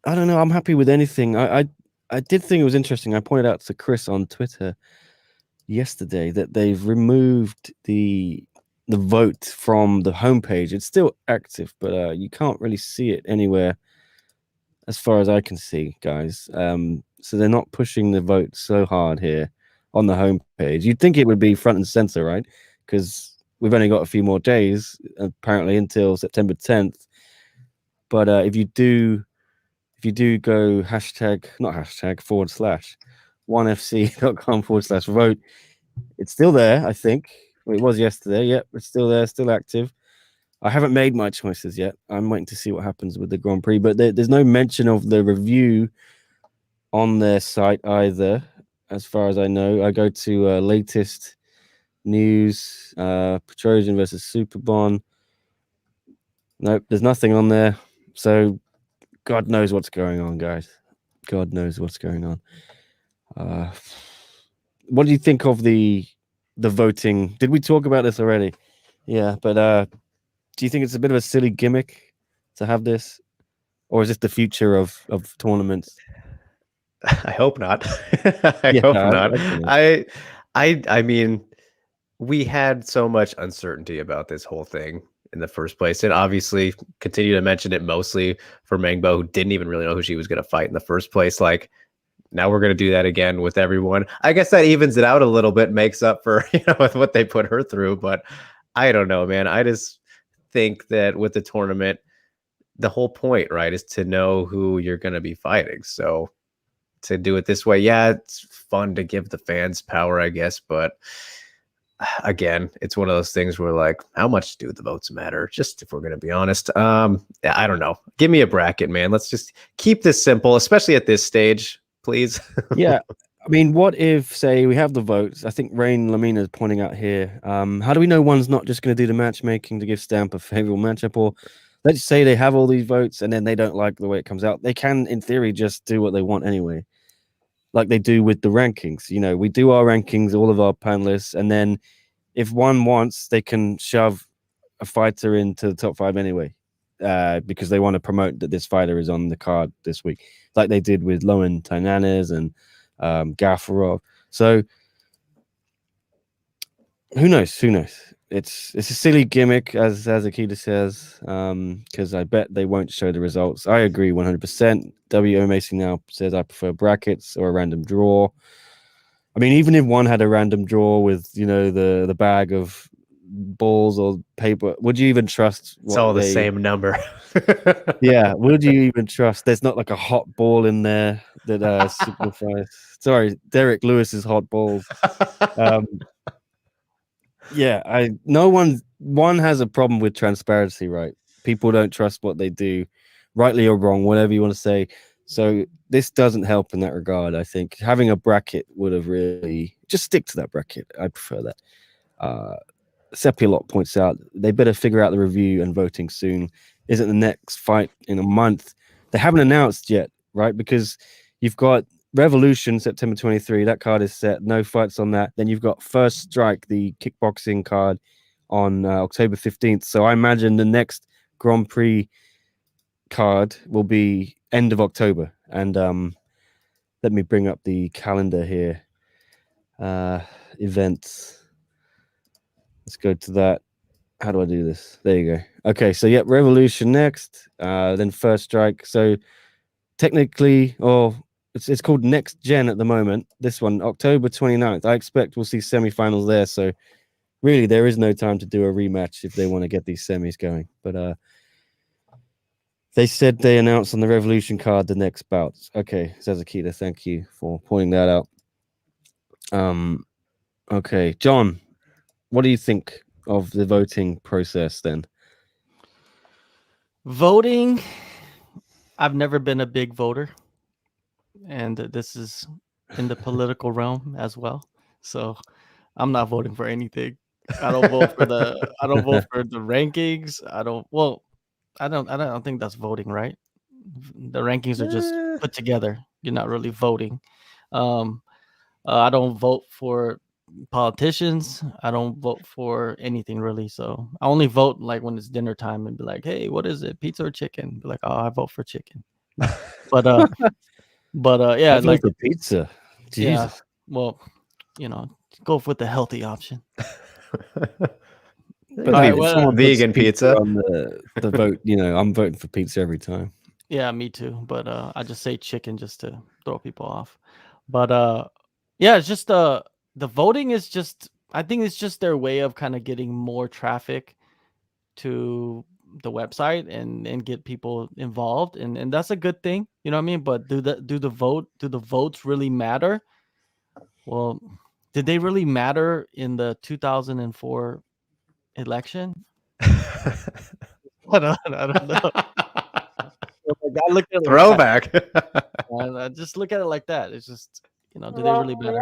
don't know. I'm happy with anything. I did think it was interesting. I pointed out to Chris on Twitter yesterday that they've removed the vote from the homepage. It's still active, but you can't really see it anywhere as far as I can see, guys. So they're not pushing the vote so hard here on the homepage. You'd think it would be front and center, right? Because we've only got a few more days, apparently, until September 10th. But if you do go /1fc.com/vote, it's still there, I think. It was yesterday. Yep, it's still there, still active. I haven't made my choices yet. I'm waiting to see what happens with the Grand Prix, but there's no mention of the review on their site either, as far as I know. I go to latest news, Petrosian versus Superbon. Nope, there's nothing on there. So God knows what's going on, guys. God knows what's going on. What do you think of the voting? Did we talk about this already? Yeah, but do you think it's a bit of a silly gimmick to have this, or is this the future of tournaments? I hope not. I Yeah, hope I not. reckon I mean, we had so much uncertainty about this whole thing in the first place, and obviously continue to mention it mostly for Mangbo, who didn't even really know who she was going to fight in the first place. Like, now we're going to do that again with everyone. I guess that evens it out a little bit, makes up for with what they put her through. But I don't know, man. I just think that with the tournament, the whole point, right, is to know who you're going to be fighting. So to do it this way, yeah, it's fun to give the fans power, I guess, but again, it's one of those things where, like, how much do the votes matter? Just if we're going to be honest. I don't know. Give me a bracket, man. Let's just keep this simple, especially at this stage, please. Yeah. I mean, what if, say, we have the votes? I think Rain Lamina is pointing out here. How do we know one's not just going to do the matchmaking to give Stamp a favorable matchup? Or let's say they have all these votes and then they don't like the way it comes out. They can, in theory, just do what they want anyway, like they do with the rankings. You know, we do our rankings, all of our panelists, and then if one wants, they can shove a fighter into the top 5 anyway, because they want to promote that this fighter is on the card this week, like they did with Lowen Tainanes and Gafarov. So who knows? Who knows? It's a silly gimmick, as Akita says, because I bet they won't show the results. I agree 100%. WO Macy now says I prefer brackets or a random draw. I mean, even if one had a random draw with, you know, the bag of balls or paper, would you even trust It's all the same number. Yeah, would you even trust? There's not like a hot ball in there that signifies. Sorry, Derek Lewis's hot balls. Yeah, no one has a problem with transparency, right? People don't trust what they do, rightly or wrong, whatever you want to say. So this doesn't help in that regard. I think having a bracket would have really just stick to that bracket. I prefer that. Sepialot points out they better figure out the review and voting soon. Isn't the next fight in a month? They haven't announced yet, right? Because you've got Revolution September 23. That card is set. No fights on that. Then you've got First Strike, the kickboxing card, on October 15th. So I imagine the next Grand Prix card will be end of October. And let me bring up the calendar here. Events. Let's go to that. How do I do this? There you go. Okay, so yeah, Revolution next, then First Strike. So technically, it's called Next Gen at the moment. This one, October 29th. I expect we'll see semifinals there. So really, there is no time to do a rematch if they want to get these semis going. But they said they announced on the Revolution card the next bouts. Okay, Zazakita, thank you for pointing that out. Okay, John, what do you think of the voting process then? Voting, I've never been a big voter, and this is in the political realm as well. So I'm not voting for anything. I don't vote for the rankings. I don't think that's voting, right? The rankings are just put together. You're not really voting. I don't vote for politicians. I don't vote for anything really. So I only vote like when it's dinner time and be like, hey, what is it? Pizza or chicken? Be like, oh, I vote for chicken. But yeah, I'd like the pizza. Jesus. Yeah, well, go with the healthy option. But Alright, if well, someone puts vegan pizza on the vote, I'm voting for pizza every time. Yeah, me too. But I just say chicken just to throw people off. But yeah, it's just the voting is just, I think it's just their way of kind of getting more traffic to the website and get people involved, and that's a good thing, you know what I mean? But do the votes really matter? Well, did they really matter in the 2004 election? I don't know. I look at it Throwback. I just look at it like that. It's just, You know, do they really matter?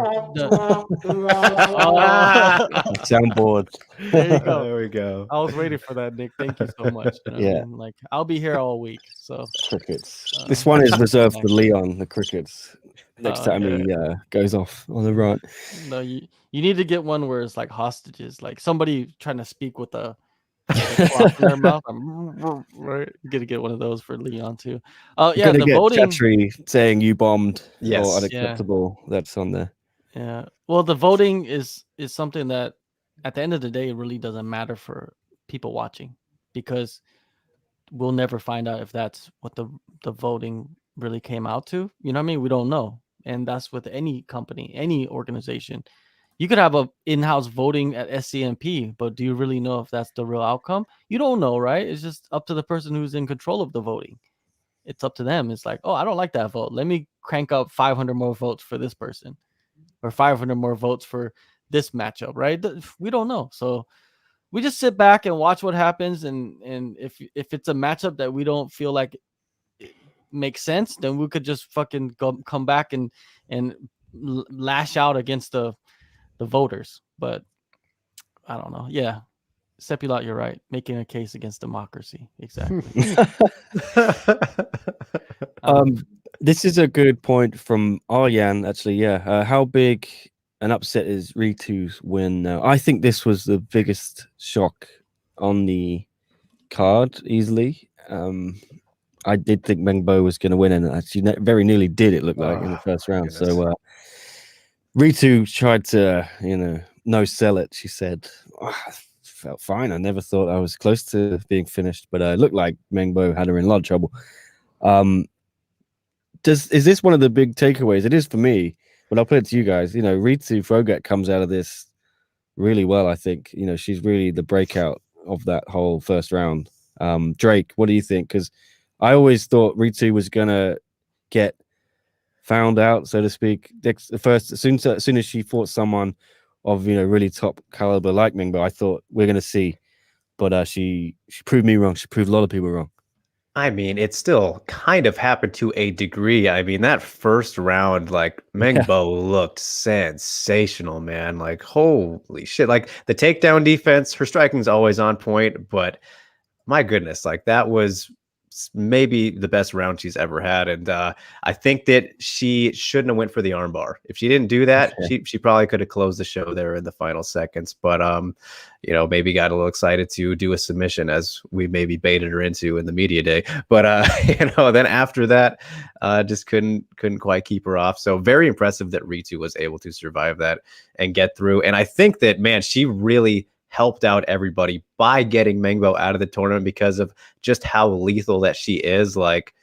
Soundboard. There you go. There we go. I was waiting for that, Nick. Thank you so much. You know what I Yeah. mean? Like, I'll be here all week. So Crickets. This one is reserved for Leon, the crickets. Next time okay. he goes off on the run. No, you need to get one where it's like hostages, like somebody trying to speak with a cloth in their mouth. Right, you gotta get one of those for Leon too. Oh yeah, Gonna the get voting. Chatri saying you bombed Yes. or unacceptable. That's on there. Yeah. Well, the voting is something that at the end of the day, it really doesn't matter for people watching, because we'll never find out if that's what the voting really came out to. You know what I mean? We don't know. And that's with any company, any organization. You could have a in-house voting at SCMP, but do you really know if that's the real outcome? You don't know, right? It's just up to the person who's in control of the voting. It's up to them. It's like, oh, I don't like that vote. Let me crank up 500 more votes for this person, or 500 more votes for this matchup, right? We don't know. So we just sit back and watch what happens. And if it's a matchup that we don't feel like it makes sense, then we could just fucking come back and lash out against the voters. But I don't know. Yeah. Sepulot, you're right. Making a case against democracy. Exactly. This is a good point from Aryan, actually. Yeah. How big an upset is Ritu's win now? I think this was the biggest shock on the card, easily. I did think Mengbo was going to win, and actually very nearly did, it looked like, in the first round. Goodness. So Ritu tried to, no sell it. She said, felt fine. I never thought I was close to being finished, but it looked like Mengbo had her in a lot of trouble. Is this one of the big takeaways? It is for me, but I'll put it to you guys. Ritu Frogat comes out of this really well, I think. She's really the breakout of that whole first round. Drake, what do you think? Because I always thought Ritu was gonna get found out, so to speak. As soon as she fought someone of really top caliber like Mingbo, I thought we're gonna see. But she proved me wrong. She proved a lot of people wrong. I mean, it still kind of happened to a degree. I mean, that first round, like, Mengbo looked sensational, man. Like, holy shit. Like, the takedown defense, her striking's always on point, but my goodness, like, that was maybe the best round she's ever had. And I think that she shouldn't have went for the armbar. If she didn't do that, she probably could have closed the show there in the final seconds. But maybe got a little excited to do a submission, as we maybe baited her into in the media day. But then after that, just couldn't quite keep her off. So very impressive that Ritu was able to survive that and get through. And I think that, man, she really helped out everybody by getting Mengbo out of the tournament because of just how lethal that she is. Like,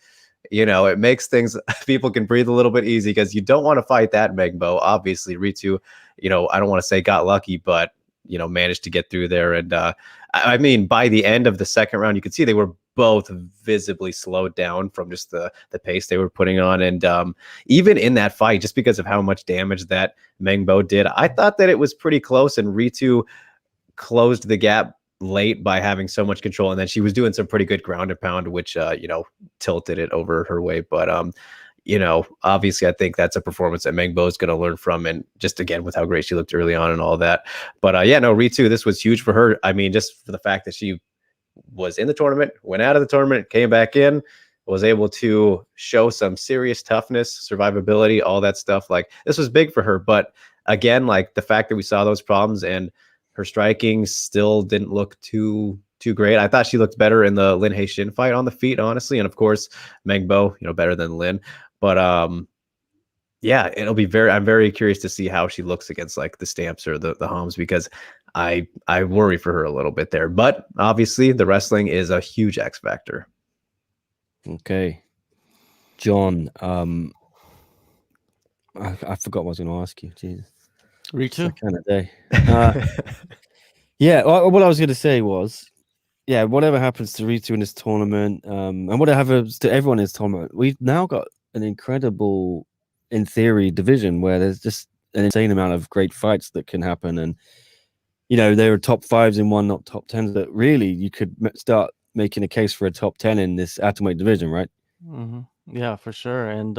it makes things, people can breathe a little bit easy, because you don't want to fight that Mengbo. Obviously, Ritu, I don't want to say got lucky, but, managed to get through there. And I mean, by the end of the second round, you could see they were both visibly slowed down from just the pace they were putting on. And even in that fight, just because of how much damage that Mengbo did, I thought that it was pretty close, and Ritu closed the gap late by having so much control, and then she was doing some pretty good ground and pound, which tilted it over her way. But obviously, I think that's a performance that Mengbo is going to learn from, and just again with how great she looked early on and all that. But Ritu, this was huge for her. I mean, just for the fact that she was in the tournament, went out of the tournament, came back in, was able to show some serious toughness, survivability, all that stuff. Like, this was big for her. But again, like, the fact that we saw those problems and her striking still didn't look too great. I thought she looked better in the Lin Hae-shin fight on the feet, honestly. And of course, Mengbo, better than Lin. But I'm very curious to see how she looks against, like, the Stamps or the Hams, because I worry for her a little bit there. But obviously, the wrestling is a huge X factor. Okay, John. I forgot what I was going to ask you. Jesus. Ritu? Kind of day. Yeah, what I was going to say was, whatever happens to Ritu in this tournament, and whatever happens to everyone in this tournament, we've now got an incredible, in theory, division where there's just an insane amount of great fights that can happen. And, there are top 5s in one, not top 10s, that really you could start making a case for a top 10 in this atomweight division, right? Mm-hmm. Yeah, for sure. And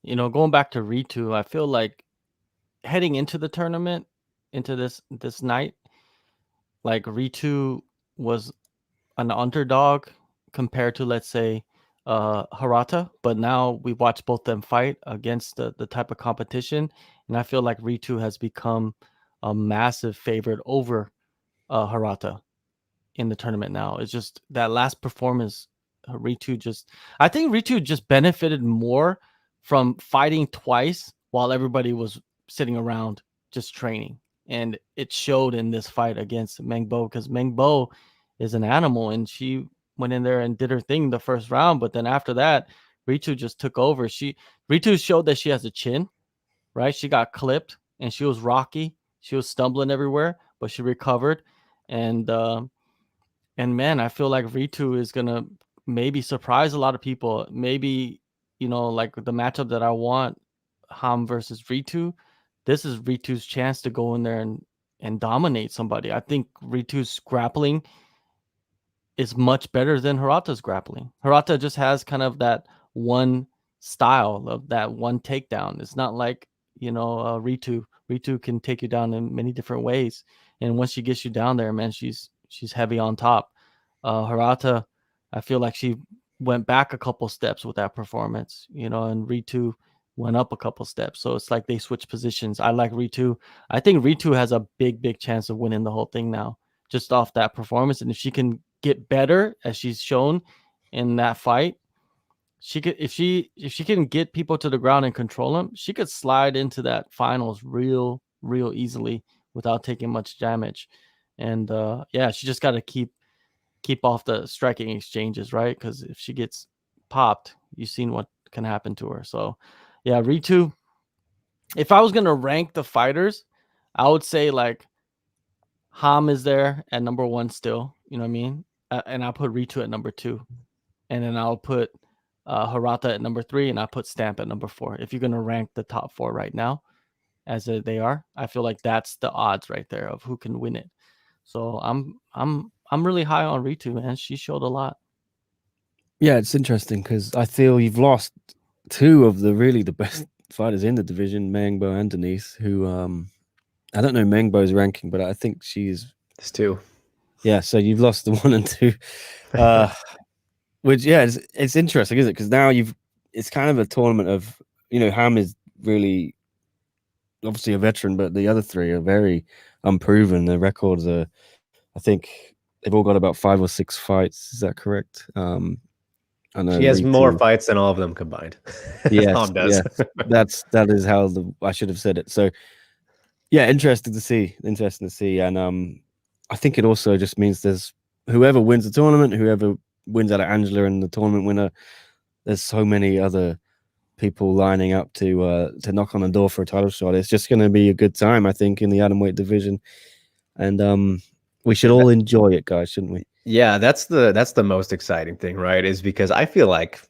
going back to Ritu, I feel like heading into the tournament, into this night, like Ritu was an underdog compared to, let's say, Harata, but now we watch both them fight against the type of competition, and I feel like Ritu has become a massive favorite over Harata in the tournament now. It's just that last performance, I think Ritu just benefited more from fighting twice while everybody was sitting around just training. And it showed in this fight against Mengbo, because Mengbo is an animal and she went in there and did her thing the first round. But then after that, Ritu just took over. Ritu showed that she has a chin, right? She got clipped and she was rocky. She was stumbling everywhere, but she recovered. And and man, I feel like Ritu is gonna maybe surprise a lot of people. Maybe, like the matchup that I want, Ham versus Ritu. This is Ritu's chance to go in there and dominate somebody. I think Ritu's grappling is much better than Hirata's grappling. Hirata just has kind of that one style of that one takedown. It's not like, Ritu. Ritu can take you down in many different ways. And once she gets you down there, man, she's heavy on top. Hirata, I feel like she went back a couple steps with that performance, and Ritu went up a couple steps. So it's like they switch positions. I like Ritu. I think Ritu has a big, big chance of winning the whole thing now, just off that performance. And if she can get better as she's shown in that fight, she could, if she can get people to the ground and control them, she could slide into that finals real easily without taking much damage. And yeah, she just got to keep off the striking exchanges, right? Because if she gets popped, you've seen what can happen to her. So yeah, Ritu, if I was gonna rank the fighters, I would say like Ham is there at number one still, you know what I mean? And I'll put Ritu at number two. And then I'll put Hirata at number three, and I'll put Stamp at number four. If you're going to rank the top four right now, as they are, I feel like that's the odds right there of who can win it. So I'm really high on Ritu, man. She showed a lot. Yeah, it's interesting because I feel you've lost two of the best fighters in the division, Mengbo and Denice, who I don't know Mengbo's ranking, but I think she's There's two. yeah. So you've lost the 1 and 2, which yeah, it's interesting, isn't it? Because now it's kind of a tournament of Ham is really obviously a veteran, but the other three are very unproven. Their records are, I think, they've all got about 5 or 6 fights. Is that correct? I know She has more Ritu. fights than all of them combined. Yes, Tom does. that is how I should have said it. So yeah, interesting to see. And I think it also just means there's whoever wins the tournament, whoever wins out of Angela and the tournament winner, there's so many other people lining up to knock on the door for a title shot. It's just going to be a good time, I think, in the atomweight division, and we should all enjoy it, guys, shouldn't we? Yeah, that's the most exciting thing, right? Is because I feel like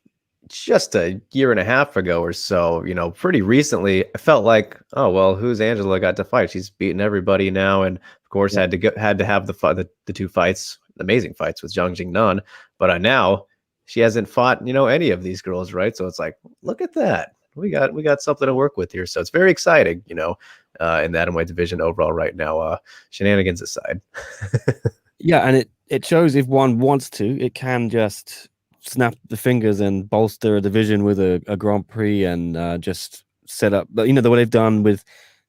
just a year and a half ago or so, pretty recently, I felt like, oh well, who's Angela got to fight? She's beaten everybody now, and of course had to have the two fights, amazing fights with Zhang Jingnan. But now she hasn't fought any of these girls, right? So it's like, look at that, we got something to work with here. So it's very exciting, in the atomweight division overall right now. Shenanigans aside. Yeah, and it shows if one wants to, it can just snap the fingers and bolster a division with a Grand Prix and just set up, the way they've done with,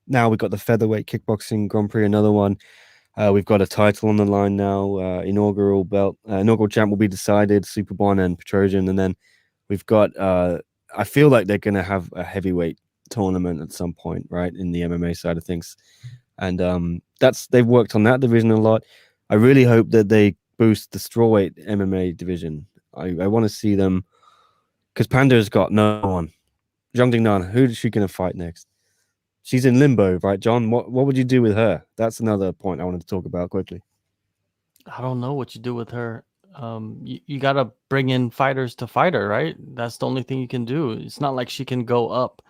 now we've got the featherweight kickboxing Grand Prix, another one. We've got a title on the line now, inaugural belt, inaugural champ will be decided, Superbon and Petrosian, and then we've got, I feel like they're going to have a heavyweight tournament at some point, right, in the MMA side of things. And they've worked on that division a lot. I really hope that they boost the strawweight MMA division. I want to see them, because Panda's got no one. Zhang Jingnan, who is she going to fight next? She's in limbo, right, John? What would you do with her? That's another point I wanted to talk about quickly. I don't know what you do with her. You got to bring in fighters to fight her, right? That's the only thing you can do. It's not like she can go up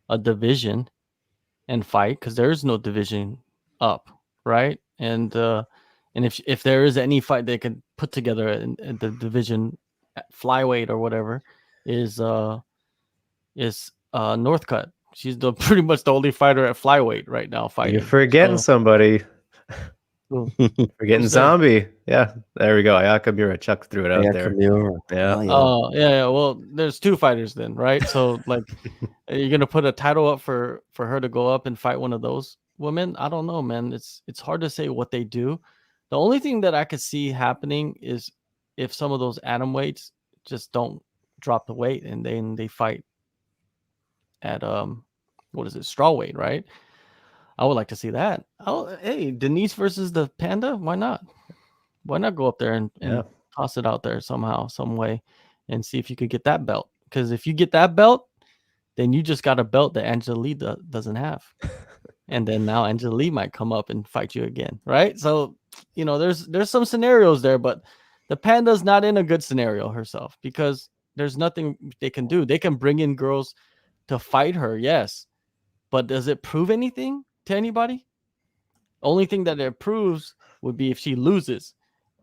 a division and fight, because there is no division up, right? And if there is any fight they can put together in the division at flyweight or whatever, is Northcutt. She's the pretty much the only fighter at flyweight right now fighting. You're forgetting somebody. Forgetting Who's there? Zombie. Yeah, there we go. Ayaka Mura. Chuck threw it out there. Miura. Yeah. Oh, yeah. Oh, yeah. Well, there's two fighters then, right? So like, you're gonna put a title up for her to go up and fight one of those women? I don't know, man. It's hard to say what they do. The only thing that I could see happening is if some of those atom weights just don't drop the weight and then they fight at what is it, straw weight, right? I would like to see that. Oh, hey, Denice versus the Panda. Why not? Why not go up there and toss it out there somehow, some way, and see if you could get that belt? Because if you get that belt, then you just got a belt that Angela Lee doesn't have. And then now Angela Lee might come up and fight you again, right? So, there's some scenarios there, but the Panda's not in a good scenario herself because there's nothing they can do. They can bring in girls to fight her, yes, but does it prove anything to anybody? Only thing that it proves would be if she loses,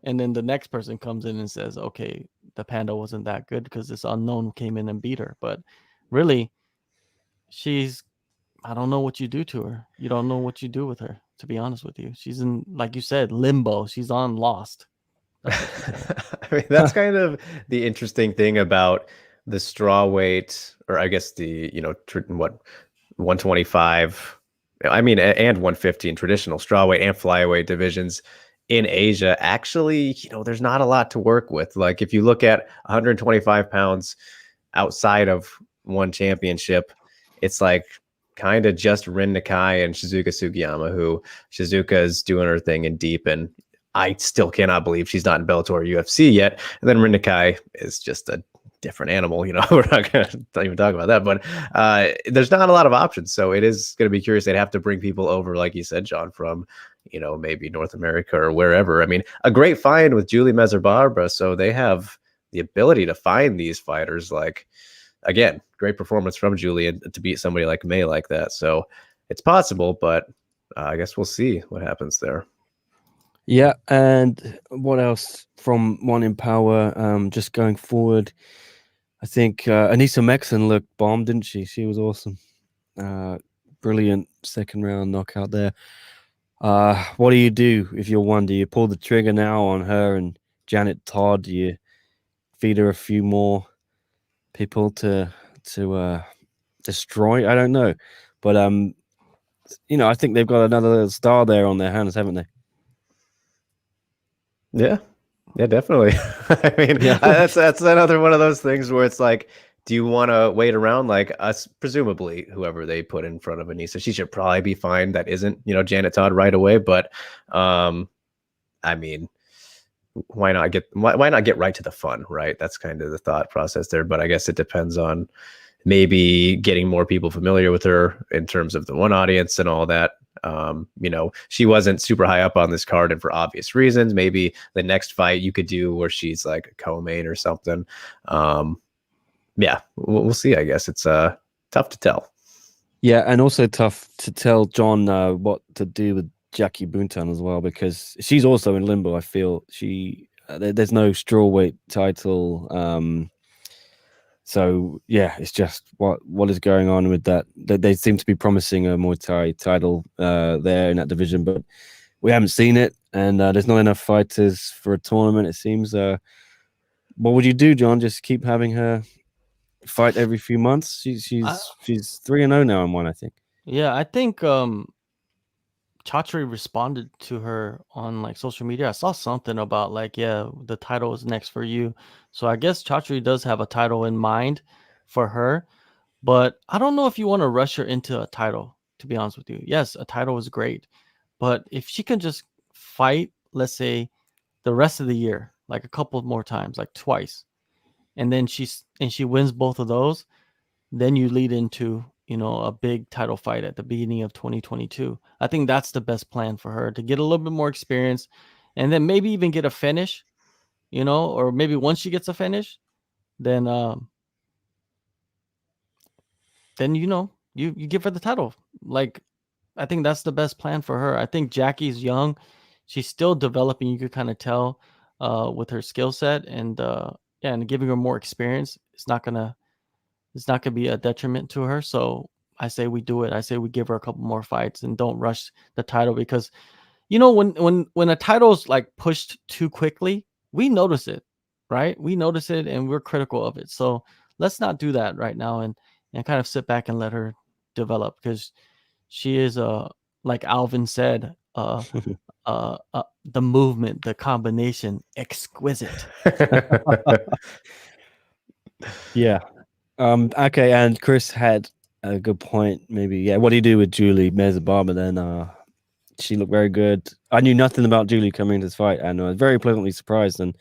and then the next person comes in and says, okay, the Panda wasn't that good because this unknown came in and beat her. But really, I don't know what you do to her. You don't know what you do with her, to be honest with you. She's in, like you said, limbo. She's on Lost. I mean, that's kind of the interesting thing about the straw weight, or I guess the, 125, I mean, and 150 in traditional strawweight and flyweight divisions in Asia. Actually, there's not a lot to work with. Like if you look at 125 pounds outside of one championship, it's like kind of just Rin Nakai and Shizuka Sugiyama, who Shizuka is doing her thing in deep, and I still cannot believe she's not in Bellator or UFC yet. And then Rin Nakai is just a different animal, we're not going to even talk about that, but there's not a lot of options. So it is going to be curious. They'd have to bring people over, like you said, John, from, maybe North America or wherever. I mean, a great find with Julie Mezar-Barbara. So they have the ability to find these fighters. Like, again, great performance from Julie, and to beat somebody like May like that. So it's possible, but I guess we'll see what happens there. Yeah, and what else from One in Power? Just going forward, I think Anissa Mexon looked bomb, didn't she? She was awesome. Brilliant second round knockout there. What do you do if you're one? Do you pull the trigger now on her and Janet Todd? Do you feed her a few more people to destroy? I don't know, but I think they've got another star there on their hands, haven't they? Yeah, definitely. I mean, that's another one of those things where it's like, do you want to wait around? Like us, presumably, whoever they put in front of Anissa, she should probably be fine. That isn't, Janet Todd right away. But, I mean, why not get right to the fun, right? That's kind of the thought process there. But I guess it depends on maybe getting more people familiar with her in terms of the one audience and all that. She wasn't super high up on this card, and for obvious reasons. Maybe the next fight you could do where she's like a co-main or something. Yeah, we'll see. I guess it's tough to tell. Yeah, and also tough to tell John what to do with Jackie Boonton as well, because she's also in limbo. I feel there's no strawweight title. So yeah, it's just what is going on with that. They seem to be promising a Muay Thai title there in that division, but we haven't seen it, and there's not enough fighters for a tournament, it seems. What would you do, John? Just keep having her fight every few months? She's 3-0 now in one, I think. Yeah, I think Chatri responded to her on like social media. I saw something about like, yeah, the title is next for you. So I guess Chatri does have a title in mind for her, but I don't know if you want to rush her into a title, to be honest with you. Yes, a title is great, but if she can just fight, let's say, the rest of the year, like a couple more times, like twice, and then she wins both of those, then you lead into a big title fight at the beginning of 2022. I think that's the best plan for her, to get a little bit more experience, and then maybe even get a finish, or maybe once she gets a finish, then you give her the title. Like, I think that's the best plan for her. I think Jackie's young. She's still developing. You could kind of tell with her skill set, and and giving her more experience. It's not gonna it's not going to be a detriment to her. So I say we do it. I say we give her a couple more fights and don't rush the title, because when a title's like pushed too quickly, we notice it, right? We notice it and we're critical of it. So let's not do that right now, and kind of sit back and let her develop, because she is like Alvin said, the movement, the combination, exquisite. Yeah. Okay, and Chris had a good point. Maybe, yeah. What do you do with Julie Mezabama then? She looked very good. I knew nothing about Julie coming into this fight, and I was very pleasantly surprised. And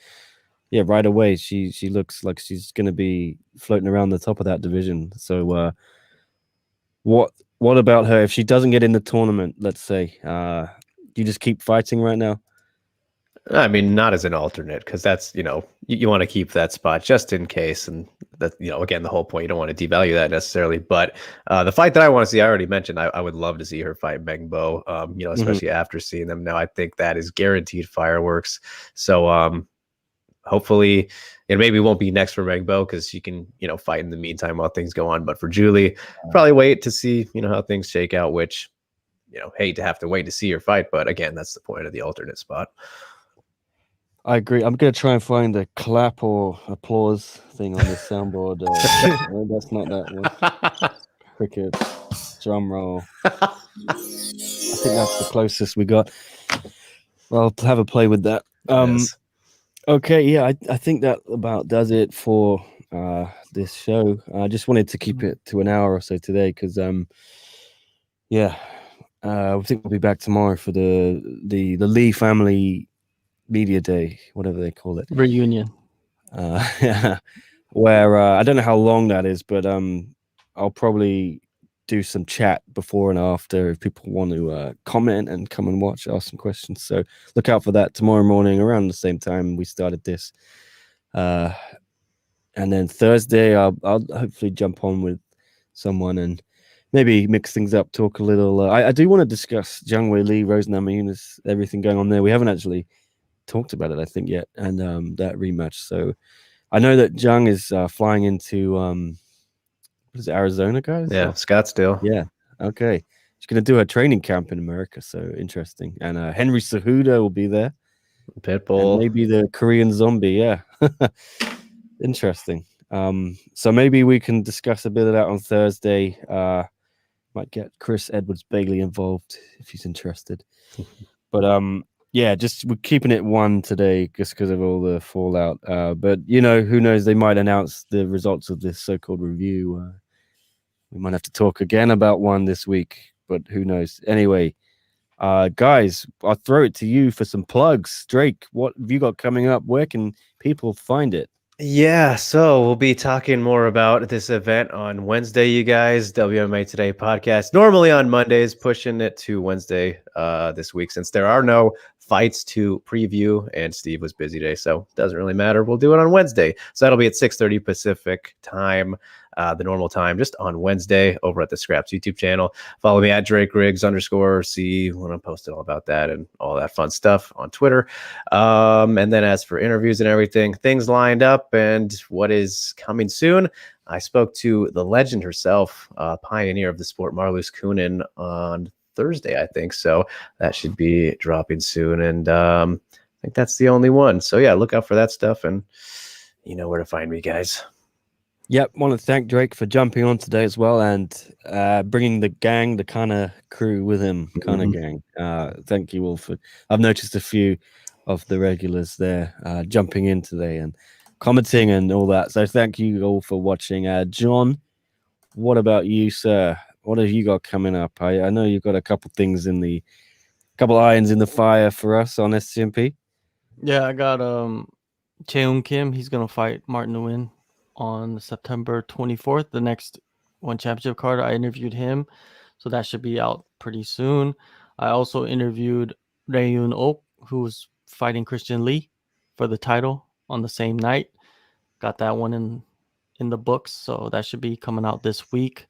yeah, right away she looks like she's going to be floating around the top of that division. So, what about her if she doesn't get in the tournament? Let's say, do you just keep fighting right now? I mean, not as an alternate, because that's, you want to keep that spot just in case. And that, again, the whole point, you don't want to devalue that necessarily. But the fight that I want to see, I already mentioned, I would love to see her fight Meng Bo, especially after seeing them now. I think that is guaranteed fireworks. So hopefully, it maybe won't be next for Meng Bo, because she can, fight in the meantime while things go on. But for Julie, probably wait to see, how things shake out, which, hate to have to wait to see her fight. But again, that's the point of the alternate spot. I agree. I'm going to try and find a clap or applause thing on this soundboard. No, that's not that one. Cricket, drum roll. I think that's the closest we got. I'll have a play with that. Yes. Okay, yeah, I think that about does it for this show. I just wanted to keep it to an hour or so today because, yeah, I think we'll be back tomorrow for the Lee family media day, whatever they call it, reunion. Yeah, where I don't know how long that is, but I'll probably do some chat before and after if people want to comment and come and watch, ask some questions. So look out for that tomorrow morning around the same time we started this. And then Thursday, I'll hopefully jump on with someone and maybe mix things up, talk a little. I do want to discuss Zhang Wei Li, Rose Namajunas, everything going on there. We haven't actually talked about it, I think, yet, and that rematch. So I know that Zhang is flying into what is it, Arizona, guys? Yeah, Scottsdale. Yeah. Okay. She's gonna do her training camp in America. So interesting. And Henry Cejudo will be there. Pitbull. And maybe the Korean Zombie. Yeah. Interesting. So maybe we can discuss a bit of that on Thursday. Might get Chris Edwards Bailey involved if he's interested. But yeah, just we're keeping it one today just because of all the fallout. But who knows? They might announce the results of this so-called review. We might have to talk again about one this week, but who knows? Anyway, guys, I'll throw it to you for some plugs. Drake, what have you got coming up? Where can people find it? Yeah, so we'll be talking more about this event on Wednesday, you guys. WMA Today podcast. Normally on Mondays, pushing it to Wednesday this week since there are no fights to preview, and Steve was busy today, so it doesn't really matter. We'll do it on Wednesday. So that'll be at 6:30 Pacific time, the normal time, just on Wednesday over at the Scraps YouTube channel. Follow me at @DrakeRiggs_C when I'm posting all about that and all that fun stuff on Twitter. And then as for interviews and everything, things lined up and what is coming soon, I spoke to the legend herself, pioneer of the sport, Marloes Koonin, on Thursday, I think. So that should be dropping soon. And I think that's the only one. So yeah, look out for that stuff, and you know where to find me, guys. Yep, want to thank Drake for jumping on today as well and bringing the gang, the Kana crew with him, Kana gang. Thank you all for. I've noticed a few of the regulars there jumping in today and commenting and all that. So thank you all for watching. John, what about you, sir? What have you got coming up? I know you've got a couple things couple irons in the fire for us on SCMP. Yeah, I got Cheung Kim. He's gonna fight Martin Nguyen on September 24th, the next one championship card. I interviewed him, so that should be out pretty soon. I also interviewed Rae-Yoon Ok, who's fighting Christian Lee for the title on the same night. Got that one in the books, so that should be coming out this week.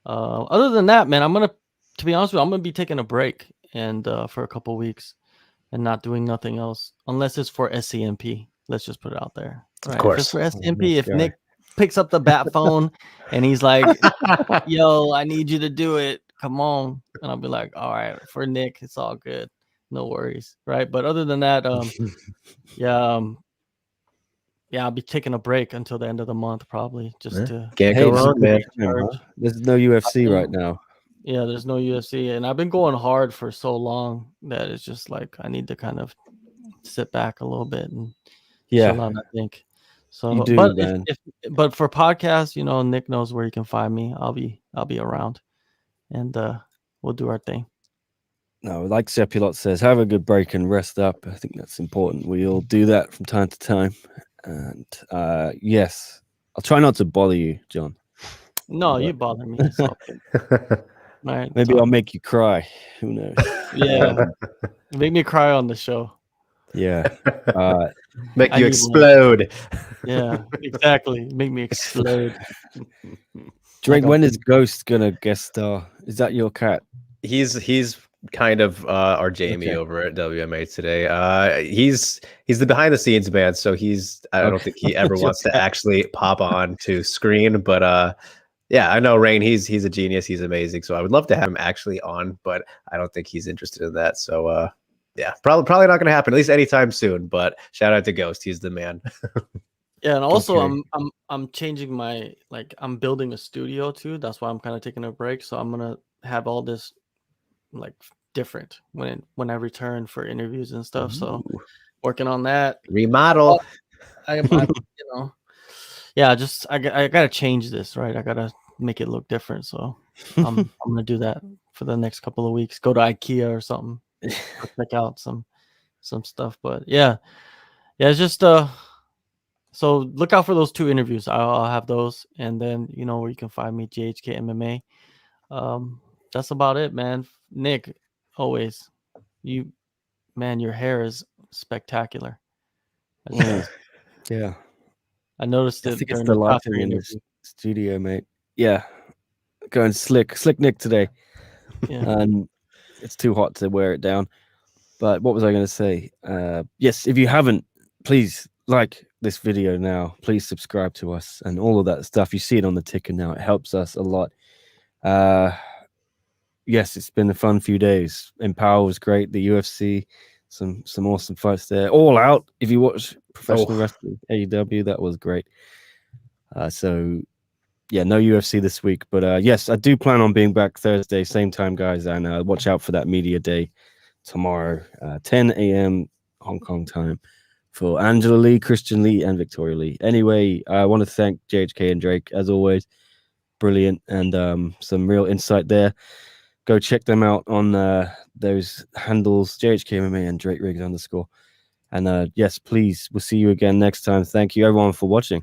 Other than that, man, to be honest with you, I'm gonna be taking a break and for a couple weeks and not doing nothing else unless it's for SCMP. Let's just put it out there. Of course. If it's for SCMP, if Nick picks up the bat phone and he's like, "Yo, I need you to do it. Come on." And I'll be like, "All right, for Nick, it's all good. No worries." Right. But other than that, yeah, yeah, I'll be taking a break until the end of the month, probably just to Can't Hey, go it's a wrong, good man. time, recharge. huh? There's no UFC Yeah. right now. Yeah, there's no UFC, and I've been going hard for so long that it's just like I need to kind of sit back a little bit and Yeah, chill out, I think. So, you do, but man. but for podcasts, you know, Nick knows where you can find me. I'll be around, and we'll do our thing. No, like Sepulot says, have a good break and rest up. I think that's important. We all do that from time to time. And yes, I'll try not to bother you, John. No, But you bother me. It's all good. All right, maybe I'll make you cry. Who knows? yeah, make me cry on the show. Yeah. Make I you need one. explode. Yeah, exactly. Make me explode. Drake, Like when is Ghost gonna guest star? Is that your cat? He's kind of our Jamie Okay. over at WMA today. He's the behind the scenes man, so I don't think he ever Your wants to cat. actually pop on to screen. But yeah, I know Rain. He's a genius. He's amazing. So I would love to have him actually on, but I don't think he's interested in that. So yeah, probably not going to happen at least anytime soon. But shout out to Ghost. He's the man. Yeah, and also Okay. I'm changing my I'm building a studio too. That's why I'm kind of taking a break. So I'm gonna have all this like different when I return for interviews and stuff. So Ooh. working on that. Remodel. I'm you know, yeah, just I gotta change this, right? I gotta make it look different. So I'm gonna do that for the next couple of weeks. Go to IKEA or something. Go check out some stuff. But yeah, it's just so look out for those 2 interviews. I'll have those, and then you know where you can find me, JHK MMA. That's about it, man. Nick, always man, your hair is spectacular. I noticed, Yeah. I noticed I it think it's during the the lighting Chatri in interview. this studio, mate. Yeah. Going slick Nick today. Yeah, And it's too hot to wear it down. But what was I going to say? Yes, if you haven't, please like this video now. Please subscribe to us and all of that stuff. You see it on the ticker now. It helps us a lot. Yes, it's been a fun few days. Empower was great. The UFC, some awesome fights there. All Out. If you watch professional wrestling, AEW, that was great. So yeah, no UFC this week, but yes, I do plan on being back Thursday, same time, guys, and watch out for that media day tomorrow, 10 a.m. Hong Kong time, for Angela Lee, Christian Lee, and Victoria Lee. Anyway, I want to thank JHK and Drake as always. Brilliant, and some real insight there. Go check them out on those handles, JHK MMA and Drake Riggs _. And yes, please, we'll see you again next time. Thank you everyone for watching.